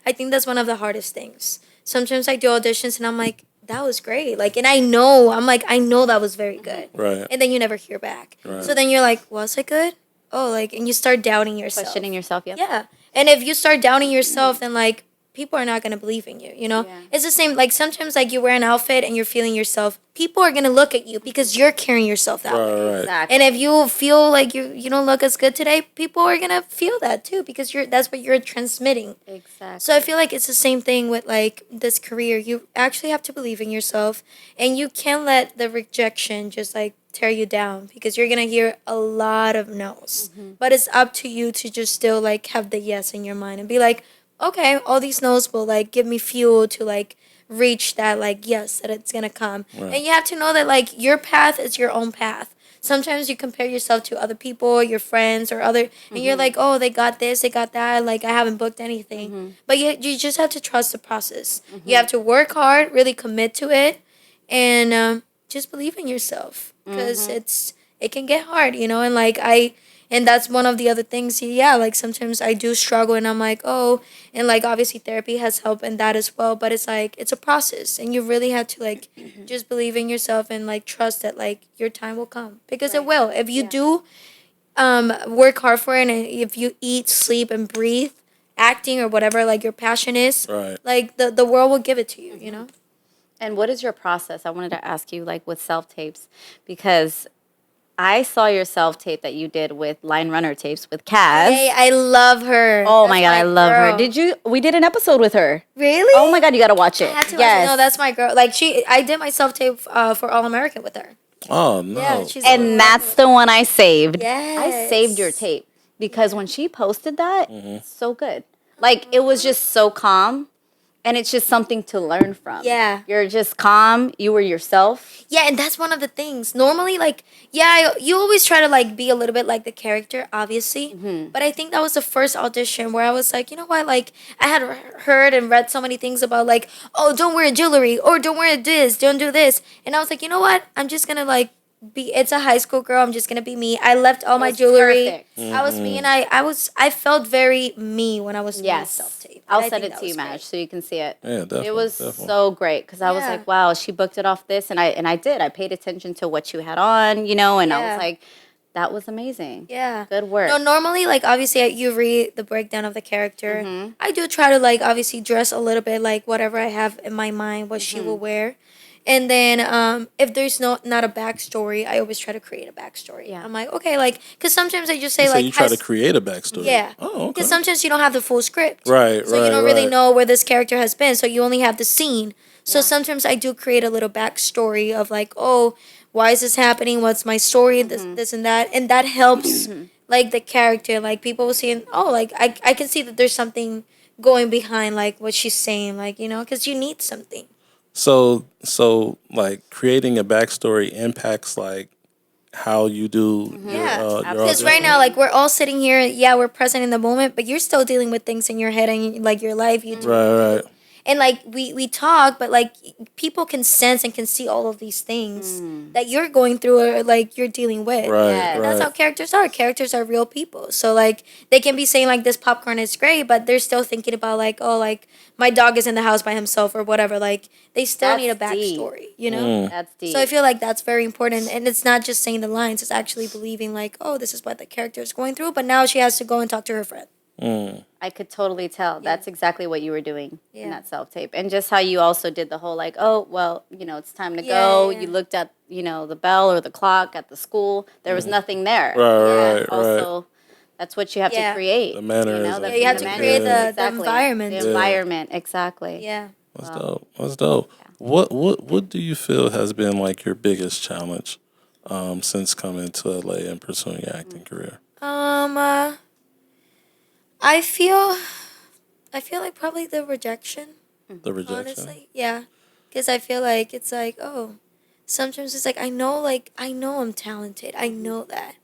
I think that's one of the hardest things. Sometimes I do auditions and I'm like, that was great. And I know that was very good. Right. And then you never hear back. Right. So then you're like, was it good? Oh, and you start doubting yourself. Questioning yourself. Yeah. Yeah. And if you start doubting yourself, then people are not going to believe in you, Yeah. It's the same, sometimes you wear an outfit and you're feeling yourself. People are going to look at you because you're carrying yourself that way. Right. Exactly. And if you feel like you don't look as good today, people are going to feel that too because that's what you're transmitting. Exactly. So I feel like it's the same thing with this career. You actually have to believe in yourself and you can't let the rejection just tear you down because you're going to hear a lot of no's. But it's up to you to just still have the yes in your mind and be like, okay, all these no's will give me fuel to reach that yes that it's going to come. Right. And you have to know that your path is your own path. Sometimes you compare yourself to other people, your friends or other, and you're like, oh, they got this, they got that. I haven't booked anything. But you just have to trust the process. You have to work hard, really commit to it, and just believe in yourself because it can get hard, and that's one of the other things. Yeah, sometimes I do struggle and I'm like, oh, and obviously therapy has helped in that as well. But it's it's a process and you really have to just believe in yourself and trust that your time will come because it will. If you do work hard for it and if you eat, sleep, and breathe acting or whatever your passion is, Right. the world will give it to you, And what is your process? I wanted to ask you, with self tapes, because I saw your self tape that you did with Line Runner tapes with Kaz. Hey, I love her. Oh That's my god, I love her. girl. Did you? We did an episode with her. Really? Oh my god, you gotta watch it. I had to. Yes. No, that's my girl. Like I did my self tape for All American with her. Oh no. Yeah, she's And that's the one I saved. Yes. I saved your tape because when she posted that, it's so good. Like it was just so calm. And it's just something to learn from. Yeah. You're just calm. You were yourself. Yeah, and that's one of the things. Normally, like, you always try to, like, be a little bit like the character, obviously. But I think that was the first audition where I was like, you know what? Like, I had heard and read so many things about, like, oh, don't wear jewelry, or don't wear this, don't do this. And I was like, you know what? I'm just going to, like, it's a high school girl. I'm just gonna be me. I left all my jewelry. Perfect. I was me, and I felt very me when I was doing self tape. I'll send it to you, Madge, so you can see it. Yeah, definitely. It was so great because I was like, wow, she booked it off this, and I did. I paid attention to what you had on, you know, and I was like, that was amazing. Yeah. Good work. No, normally, like, obviously, you read the breakdown of the character. I do try to, like, obviously dress a little bit like whatever I have in my mind, what she will wear. And then if there's not a backstory, I always try to create a backstory. Yeah. I'm like, okay, like, because sometimes I just say, So like... you try to create a backstory? Yeah. Oh, okay. Because sometimes you don't have the full script. Right, So you don't really know where this character has been, so you only have the scene. So sometimes I do create a little backstory of, like, oh, why is this happening? What's my story? This and that. And that helps, like, the character. Like, people will see, oh, like, I can see that there's something going behind, like, what she's saying, like, you know, because you need something. So like creating a backstory impacts like how you do your Because right now, like, we're all sitting here, we're present in the moment, but you're still dealing with things in your head and, like, your life. You do. Right. And, like, we talk, but, like, people can sense and can see all of these things that you're going through or, like, you're dealing with. Right, And that's how characters are. Characters are real people. So, like, they can be saying, like, this popcorn is great, but they're still thinking about, like, oh, like, my dog is in the house by himself or whatever. Like, they still need a backstory, you know? That's deep. So I feel like that's very important. And it's not just saying the lines. It's actually believing, like, oh, this is what the character is going through. But now she has to go and talk to her friend. I could totally tell. That's exactly what you were doing in that self-tape. And just how you also did the whole, like, oh, well, you know, it's time to go. Yeah. You looked at, you know, the bell or the clock at the school. There was nothing there. Right. Also, that's what you have to create. The mannerisms. You know, You have to create the Exactly. environment. The environment, exactly. Yeah. That's dope. What do you feel has been like your biggest challenge since coming to LA and pursuing your acting career? I feel like probably the rejection. The rejection. Honestly, yeah, because I feel like it's like, oh, sometimes it's like I know I'm talented, I know that,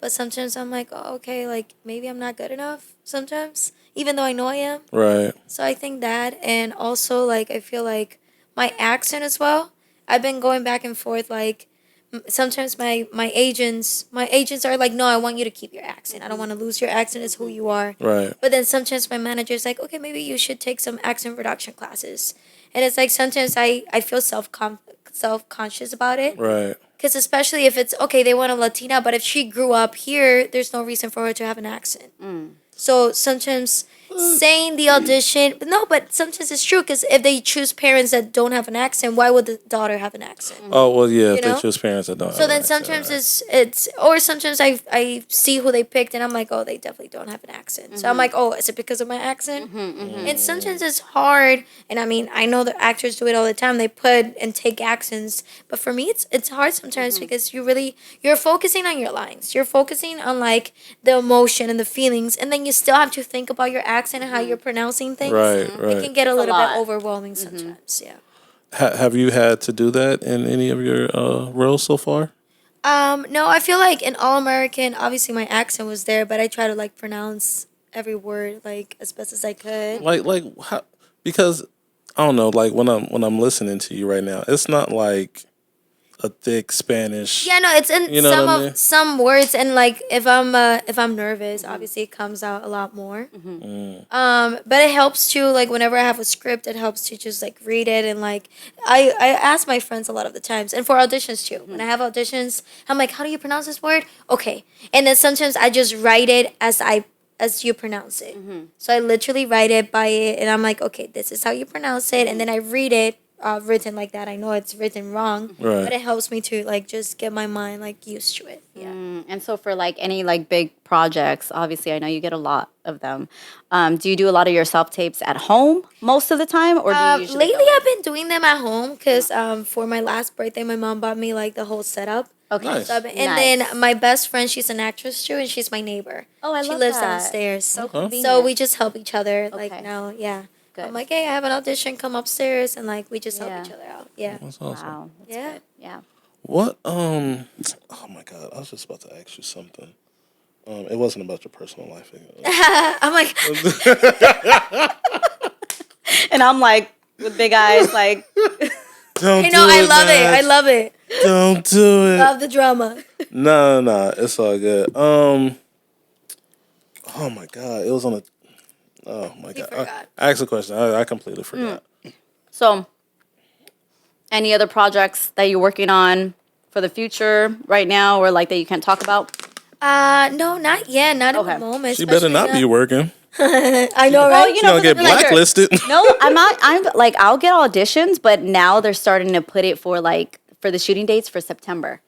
but sometimes I'm like, oh, okay, like maybe I'm not good enough. Sometimes, even though I know I am. Right. So I think that, and also like I feel like my accent as well. I've been going back and forth like. Sometimes my agents are like, no, I want you to keep your accent. I don't want to lose your accent. It's who you are. Right. But then sometimes my manager's like, okay, maybe you should take some accent reduction classes. And it's like sometimes I feel self-conscious about it. Right. Because especially if it's, okay, they want a Latina, but if she grew up here, there's no reason for her to have an accent. So sometimes saying the audition, but sometimes it's true because if they choose parents that don't have an accent, why would the daughter have an accent? Oh well, yeah. If know? they choose parents that don't. So then sometimes it's or sometimes I see who they picked and I'm like, oh, they definitely don't have an accent. So I'm like, oh, is it because of my accent? And sometimes it's hard. And I mean, I know the actors do it all the time. They put and take accents, but for me, it's hard sometimes because you're focusing on your lines. You're focusing on like the emotion and the feelings, and then you still have to think about your accent and how you're pronouncing things. Right. It can get a little bit lot. overwhelming sometimes. Yeah. Have you had to do that in any of your roles so far? No, I feel like in All American, obviously my accent was there, but I try to like pronounce every word like as best as I could. Like how? Because I don't know. Like when I'm listening to you right now, it's not like a thick Spanish. Yeah, no, it's in You know some what I of mean? some words, and like if I'm nervous, obviously it comes out a lot more. But it helps too. Like whenever I have a script, it helps to just like read it and like I ask my friends a lot of the times, and for auditions too. When I have auditions, I'm like, how do you pronounce this word? Okay, and then sometimes I just write it as you pronounce it. So I literally write it by it, and I'm like, okay, this is how you pronounce it, and then I read it written like that. I know it's written wrong, Right. but it helps me to like just get my mind like used to it. Yeah. And so for like any like big projects, obviously I know you get a lot of them. Do you do a lot of your self tapes at home most of the time, or do you usually Lately, go? I've been doing them at home because for my last birthday, my mom bought me like the whole setup. Okay. Nice. So and Nice. then my best friend, she's an actress too, and she's my neighbor. Oh, I she love lives that. downstairs. So So convenient. we just help each other. Okay. Like now, yeah. Good. I'm like, hey, I have an audition. Come upstairs, and like we just help Yeah. each other out. Yeah. That's awesome. Wow. That's Yeah. good. Yeah. What? Oh my God! I was just about to ask you something. It wasn't about your personal life. I'm like, And I'm like with big eyes, like Don't you know, I love it. I love it. Don't do it. Love the drama. No, it's all good. Oh my God, it was on a. Oh my You God, forgot. I asked a question. I completely forgot. so. Any other projects that you're working on for the future right now, or like that you can't talk about? No, not yet. Not at Okay. the moment. She better not be working. I know, right? Well, you She know, gonna get for the- like, blacklisted. No, I'm not. I'm like I'll get auditions, but now they're starting to put it for the shooting dates for September,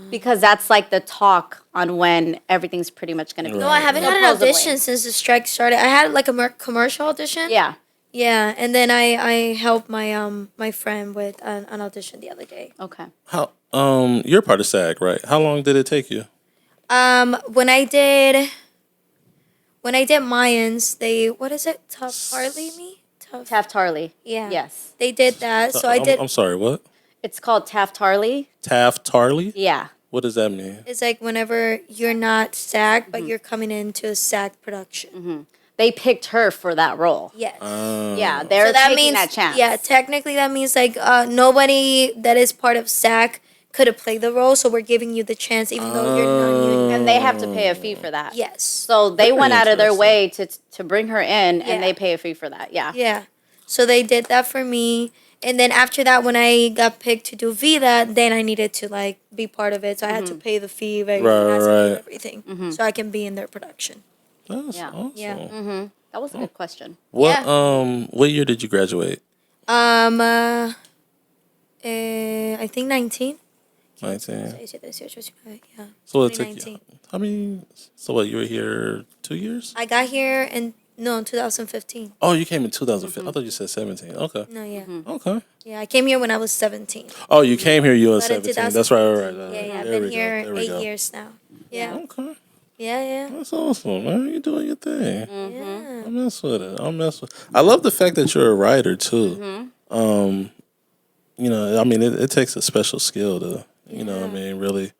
because that's like the talk on when everything's pretty much going to be. No, I haven't had an Supposedly. audition since the strike started. I had like a commercial audition. Yeah. Yeah, and then I helped my friend with an audition the other day. Okay. How? You're part of SAG, right? How long did it take you? When I did Mayans, they what is it? Tough Harley me? Tough. Taft Harley. Yeah. Yes. They did that. So I did. I'm sorry. What? It's called Taft Harley. Taft Harley? Yeah. What does that mean? It's like whenever you're not SAG, but you're coming into a SAG production. They picked her for that role. Yes. Yeah, they're So that taking means that chance. yeah, technically that means like nobody that is part of SAG could have played the role, so we're giving you the chance even though you're non-union. And they have to pay a fee for that. Yes. So they Very went out of their interesting. way to bring her in, Yeah. and they pay a fee for that. Yeah. Yeah. So they did that for me. And then after that, when I got picked to do Vida, then I needed to like be part of it. So I had to pay the fee, very handsome and right. everything, so I can be in their production. That's Yeah. awesome. Yeah. That was a good question. What? Yeah. What year did you graduate? I think 19. 19. Yeah. So it took 2019. you. How many? So what? You were here 2 years? I got here in 2015. Oh, you came in 2015. I thought you said 17. Okay. No, yeah. Okay. Yeah, I came here when I was 17. Oh, you came here. You were But in 17. That's right. Right. Yeah, I've There we been here go. There we 8 go. years now. Yeah. Okay. Yeah. That's awesome, man. You doing your thing. Yeah. I mess with it. I love the fact that you're a writer too. You know, I mean, it takes a special skill to, you know, what I mean, really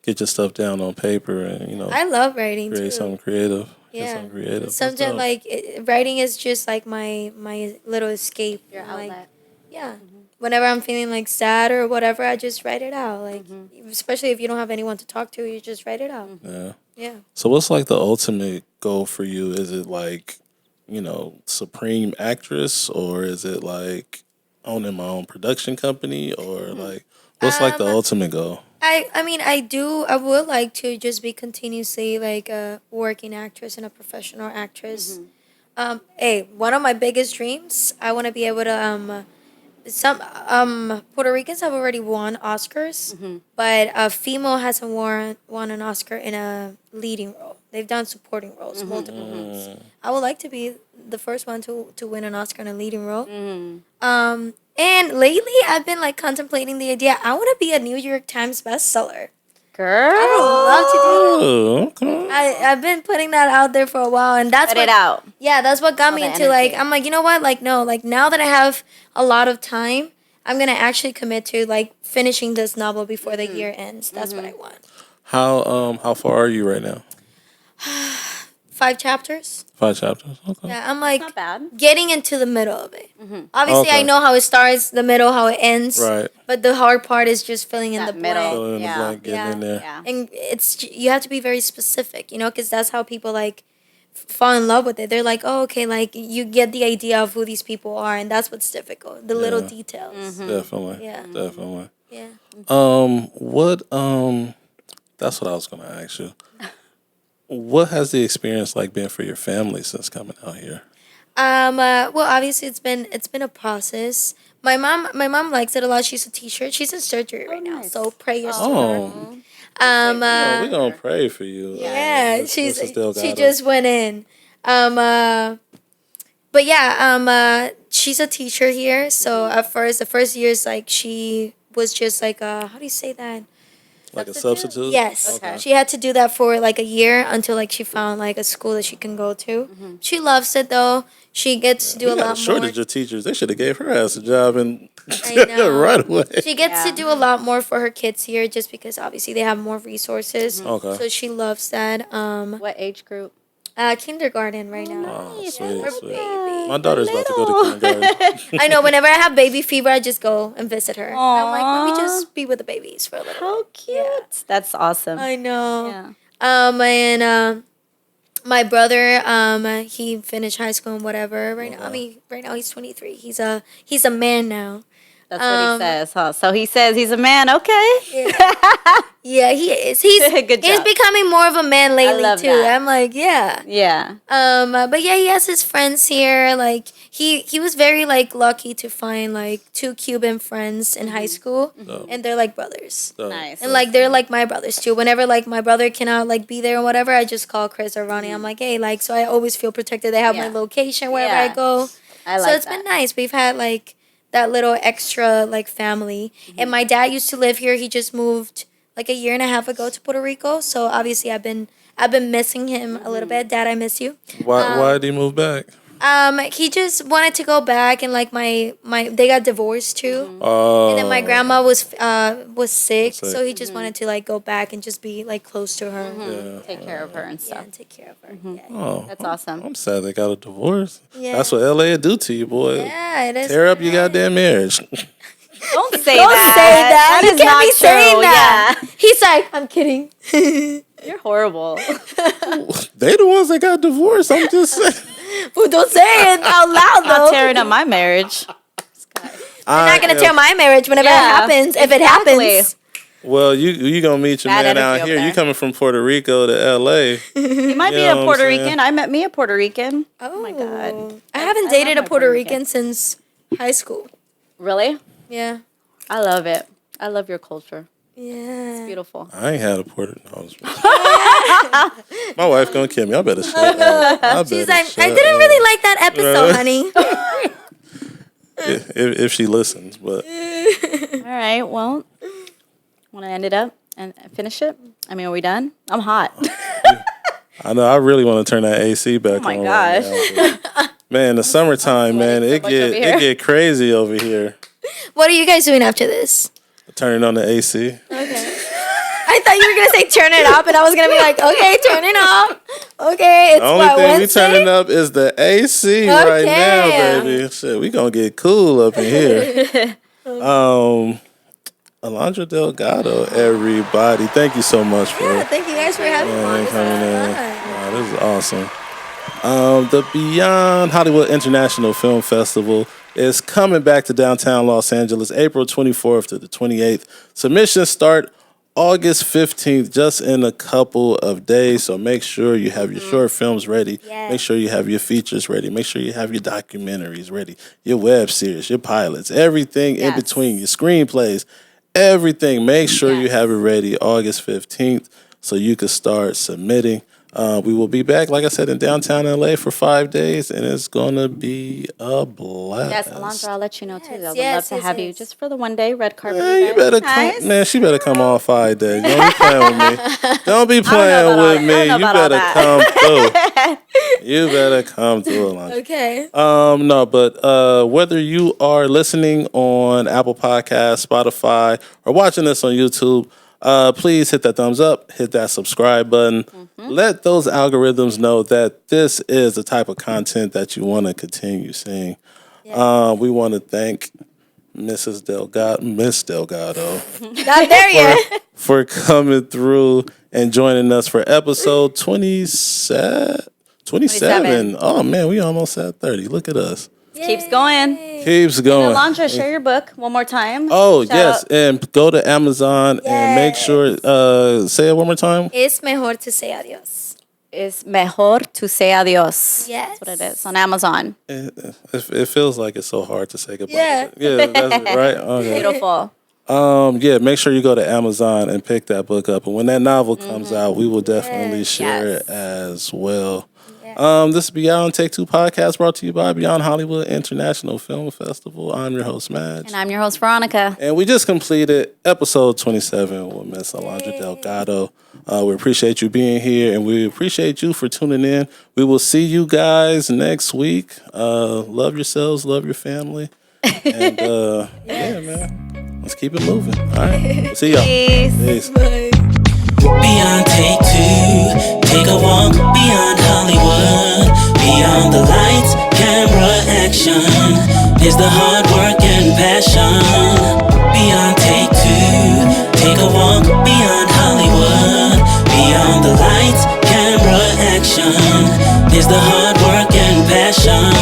get your stuff down on paper and I love writing create too. something creative. Get Yeah. something creative. That's Sometimes dope. like writing is just like my little escape. Your Like, outlet. yeah. Whenever I'm feeling like sad or whatever, I just write it out. Like, especially if you don't have anyone to talk to, you just write it out. Yeah. Yeah. So what's like the ultimate goal for you? Is it like, you know, supreme actress, or is it like owning my own production company, or like what's like the ultimate goal? I mean, I would like to just be continuously like a working actress and a professional actress. Hey, one of my biggest dreams, I want to be able to some Puerto Ricans have already won Oscars, but a female hasn't won an Oscar in a leading role. They've done supporting roles, multiple ones. I would like to be the first one to win an Oscar in a leading role. And lately I've been like contemplating the idea. I want to be a New York Times bestseller. Girl. I would love to do that. Oh, okay. I've been putting that out there for a while, and that's Let what it out. yeah, that's what got me the into like energy. I'm like, you know what? Like no, like now that I have a lot of time, I'm gonna actually commit to like finishing this novel before the year ends. That's what I want. How far are you right now? 5 chapters. 5 chapters. Okay. Yeah, I'm like Not bad. getting into the middle of it. Obviously, I Okay. know how it starts, the middle, how it ends. Right. But the hard part is just filling in That the middle. blank. Fill in the Yeah. blank, getting in there. Yeah. And you have to be very specific, you know, because that's how people like fall in love with it. They're like, oh, okay, like you get the idea of who these people are, and that's what's difficult, the little Yeah. details. Definitely. Yeah. Definitely. Yeah. What that's what I was gonna ask you. What has the experience like been for your family since coming out here? Well, obviously it's been a process. My mom likes it a lot. She's a teacher. She's in surgery right now, nice. so prayers to her. Oh, we're gonna pray for you. Yeah, Mrs. Delgado. she just went in. But yeah, she's a teacher here. So at first, the first years, like she was just like how do you say that? Like a substitute. Yes. Okay. She had to do that for like a year until like she found like a school that she can go to. She loves it though. She gets to do We a got a lot more. shortage of teachers. They should have gave her ass a job and I know. right away. She gets Yeah. to do a lot more for her kids here just because obviously they have more resources. Okay. So she loves that. What age group? Kindergarten right now. Oh, sweet, Her sweet. baby. My daughter's about to go to kindergarten. I know. Whenever I have baby fever, I just go and visit her. I'm like, let me Aw. just be with the babies for a little. How cute. That's awesome. I know. Yeah. And my brother, he finished high school and whatever. Right now, I mean, right now he's 23. He's a man now. That's what he says, huh? So he says he's a man. Okay. Yeah, he is. He's Good he's job. becoming more of a man lately love too. that. I'm like, yeah. Yeah. But yeah, he has his friends here. Like he was very like lucky to find like 2 Cuban friends in high school, and they're like brothers. Nice. And like they're like my brothers too. Whenever like my brother cannot like be there or whatever, I just call Chris or Ronnie. I'm like, hey, like so I always feel protected. They have my Yeah. location wherever Yeah. I go. I like So it's that. been nice. We've had like that little extra like family. And my dad used to live here. He just moved like a year and a half ago to Puerto Rico. So obviously I've been missing him a little bit. Dad, I miss you. Why did he move back? He just wanted to go back and like my they got divorced too. Oh. And then my grandma was sick, sick. so he just wanted to like go back and just be like close to her. Yeah. Take care of her and Yeah, stuff. and take care of her. Oh, That's awesome. I'm sad they got a divorce. Yeah. That's what LA would do to you, boy. Yeah, it is. Tear up your goddamn marriage. Don't say Don't that. say that. That You is can't not be saying true. that. He's like, I'm kidding. Yeah. You're horrible. They the ones that got divorced. I'm just saying. Well, don't say it out loud Not though. tearing up my marriage. I'm not gonna tear my marriage whenever Yeah, it happens. If it exactly. happens, Well, you gonna meet your Bad man out energy here. up You there. coming from Puerto Rico to LA. He might be You know a what I'm Puerto saying? Rican. I met me a Puerto Rican. oh my God. I haven't I dated love a my Puerto Puerto Rican since high school. Really? Yeah, I love it. I love your culture. yeah. Beautiful. I ain't had a Puerto. No, I'm just- my wife gonna kill me. I better shut up. She's like, I didn't really like that episode, honey. if she listens, but All right. Well, want to end it up and finish it? I mean, are we done? I'm hot. I know I really want to turn that AC back Oh my on. gosh. Right now, but, man, the summertime, man, sweating so it much get over here. it get crazy over here. What are you guys doing after this? Turning on the AC. I thought you were gonna say turn it up, and I was gonna be like, okay, turn it up. Okay, it's The only what, thing Wednesday? we turning up is the AC right now, Okay. baby. Shit, we gonna get cool up in here. Alondra Delgado, everybody, thank you so much for Yeah, thank you guys for having me. This was coming in. fun. Wow, this is awesome. The Beyond Hollywood International Film Festival is coming back to downtown Los Angeles, April 24th to the 28th. Submissions start August 15th, just in a couple of days. So make sure you have your short films ready. Yes. Make sure you have your features ready. Make sure you have your documentaries ready, your web series, your pilots, everything in Yes. between, your screenplays, everything. Make sure you have it ready August 15th so you can start submitting. We will be back, like I said, in downtown LA for 5 days, and it's going to be a blast. Yes, Alondra, I'll let you know too. I would yes, love to yes, have you yes. just for the one day red carpet. Man, you event. better Nice. come, man. She better come all 5 days. Don't be playing with me. Don't be playing about all with that. me. I don't You know about all better come through. You better come through, Alondra. Okay. No, but whether you are listening on Apple Podcasts, Spotify, or watching this on YouTube, please hit that thumbs up, hit that subscribe button. Let those algorithms know that this is the type of content that you want to continue seeing. We want to thank Miss Delgado, Not there yet. for coming through and joining us for episode 27. 27. Oh, man, we almost at 30. Look at us. Keeps going. Keeps going. Alondra, share your book one more time. Oh, Shout yes. out. And go to Amazon and make sure, say it one more time. Es mejor to say adios. is Mejor Tu Sea Adios. Yes. That's what it is on Amazon. It feels like it's so hard to say goodbye. Yeah. Yeah, that's it, right? Okay. Beautiful. Yeah, make sure you go to Amazon and pick that book up. And when that novel comes out, we will definitely share it as well. This is Beyond Take Two podcast brought to you by Beyond Hollywood International Film Festival. I'm your host, Madge. And I'm your host, Veronica. And we just completed episode 27 with Miss Alondra Delgado. We appreciate you being here, and we appreciate you for tuning in. We will see you guys next week. Love yourselves, love your family. And yeah, man, let's keep it moving. All right, we'll see y'all. Peace. Bye. Beyond Take Two, take a walk beyond Hollywood. Beyond the lights, camera, action. Is the hard work and passion. Beyond Take Two, take a walk beyond Hollywood. Beyond the lights, camera, action. Is the hard work and passion.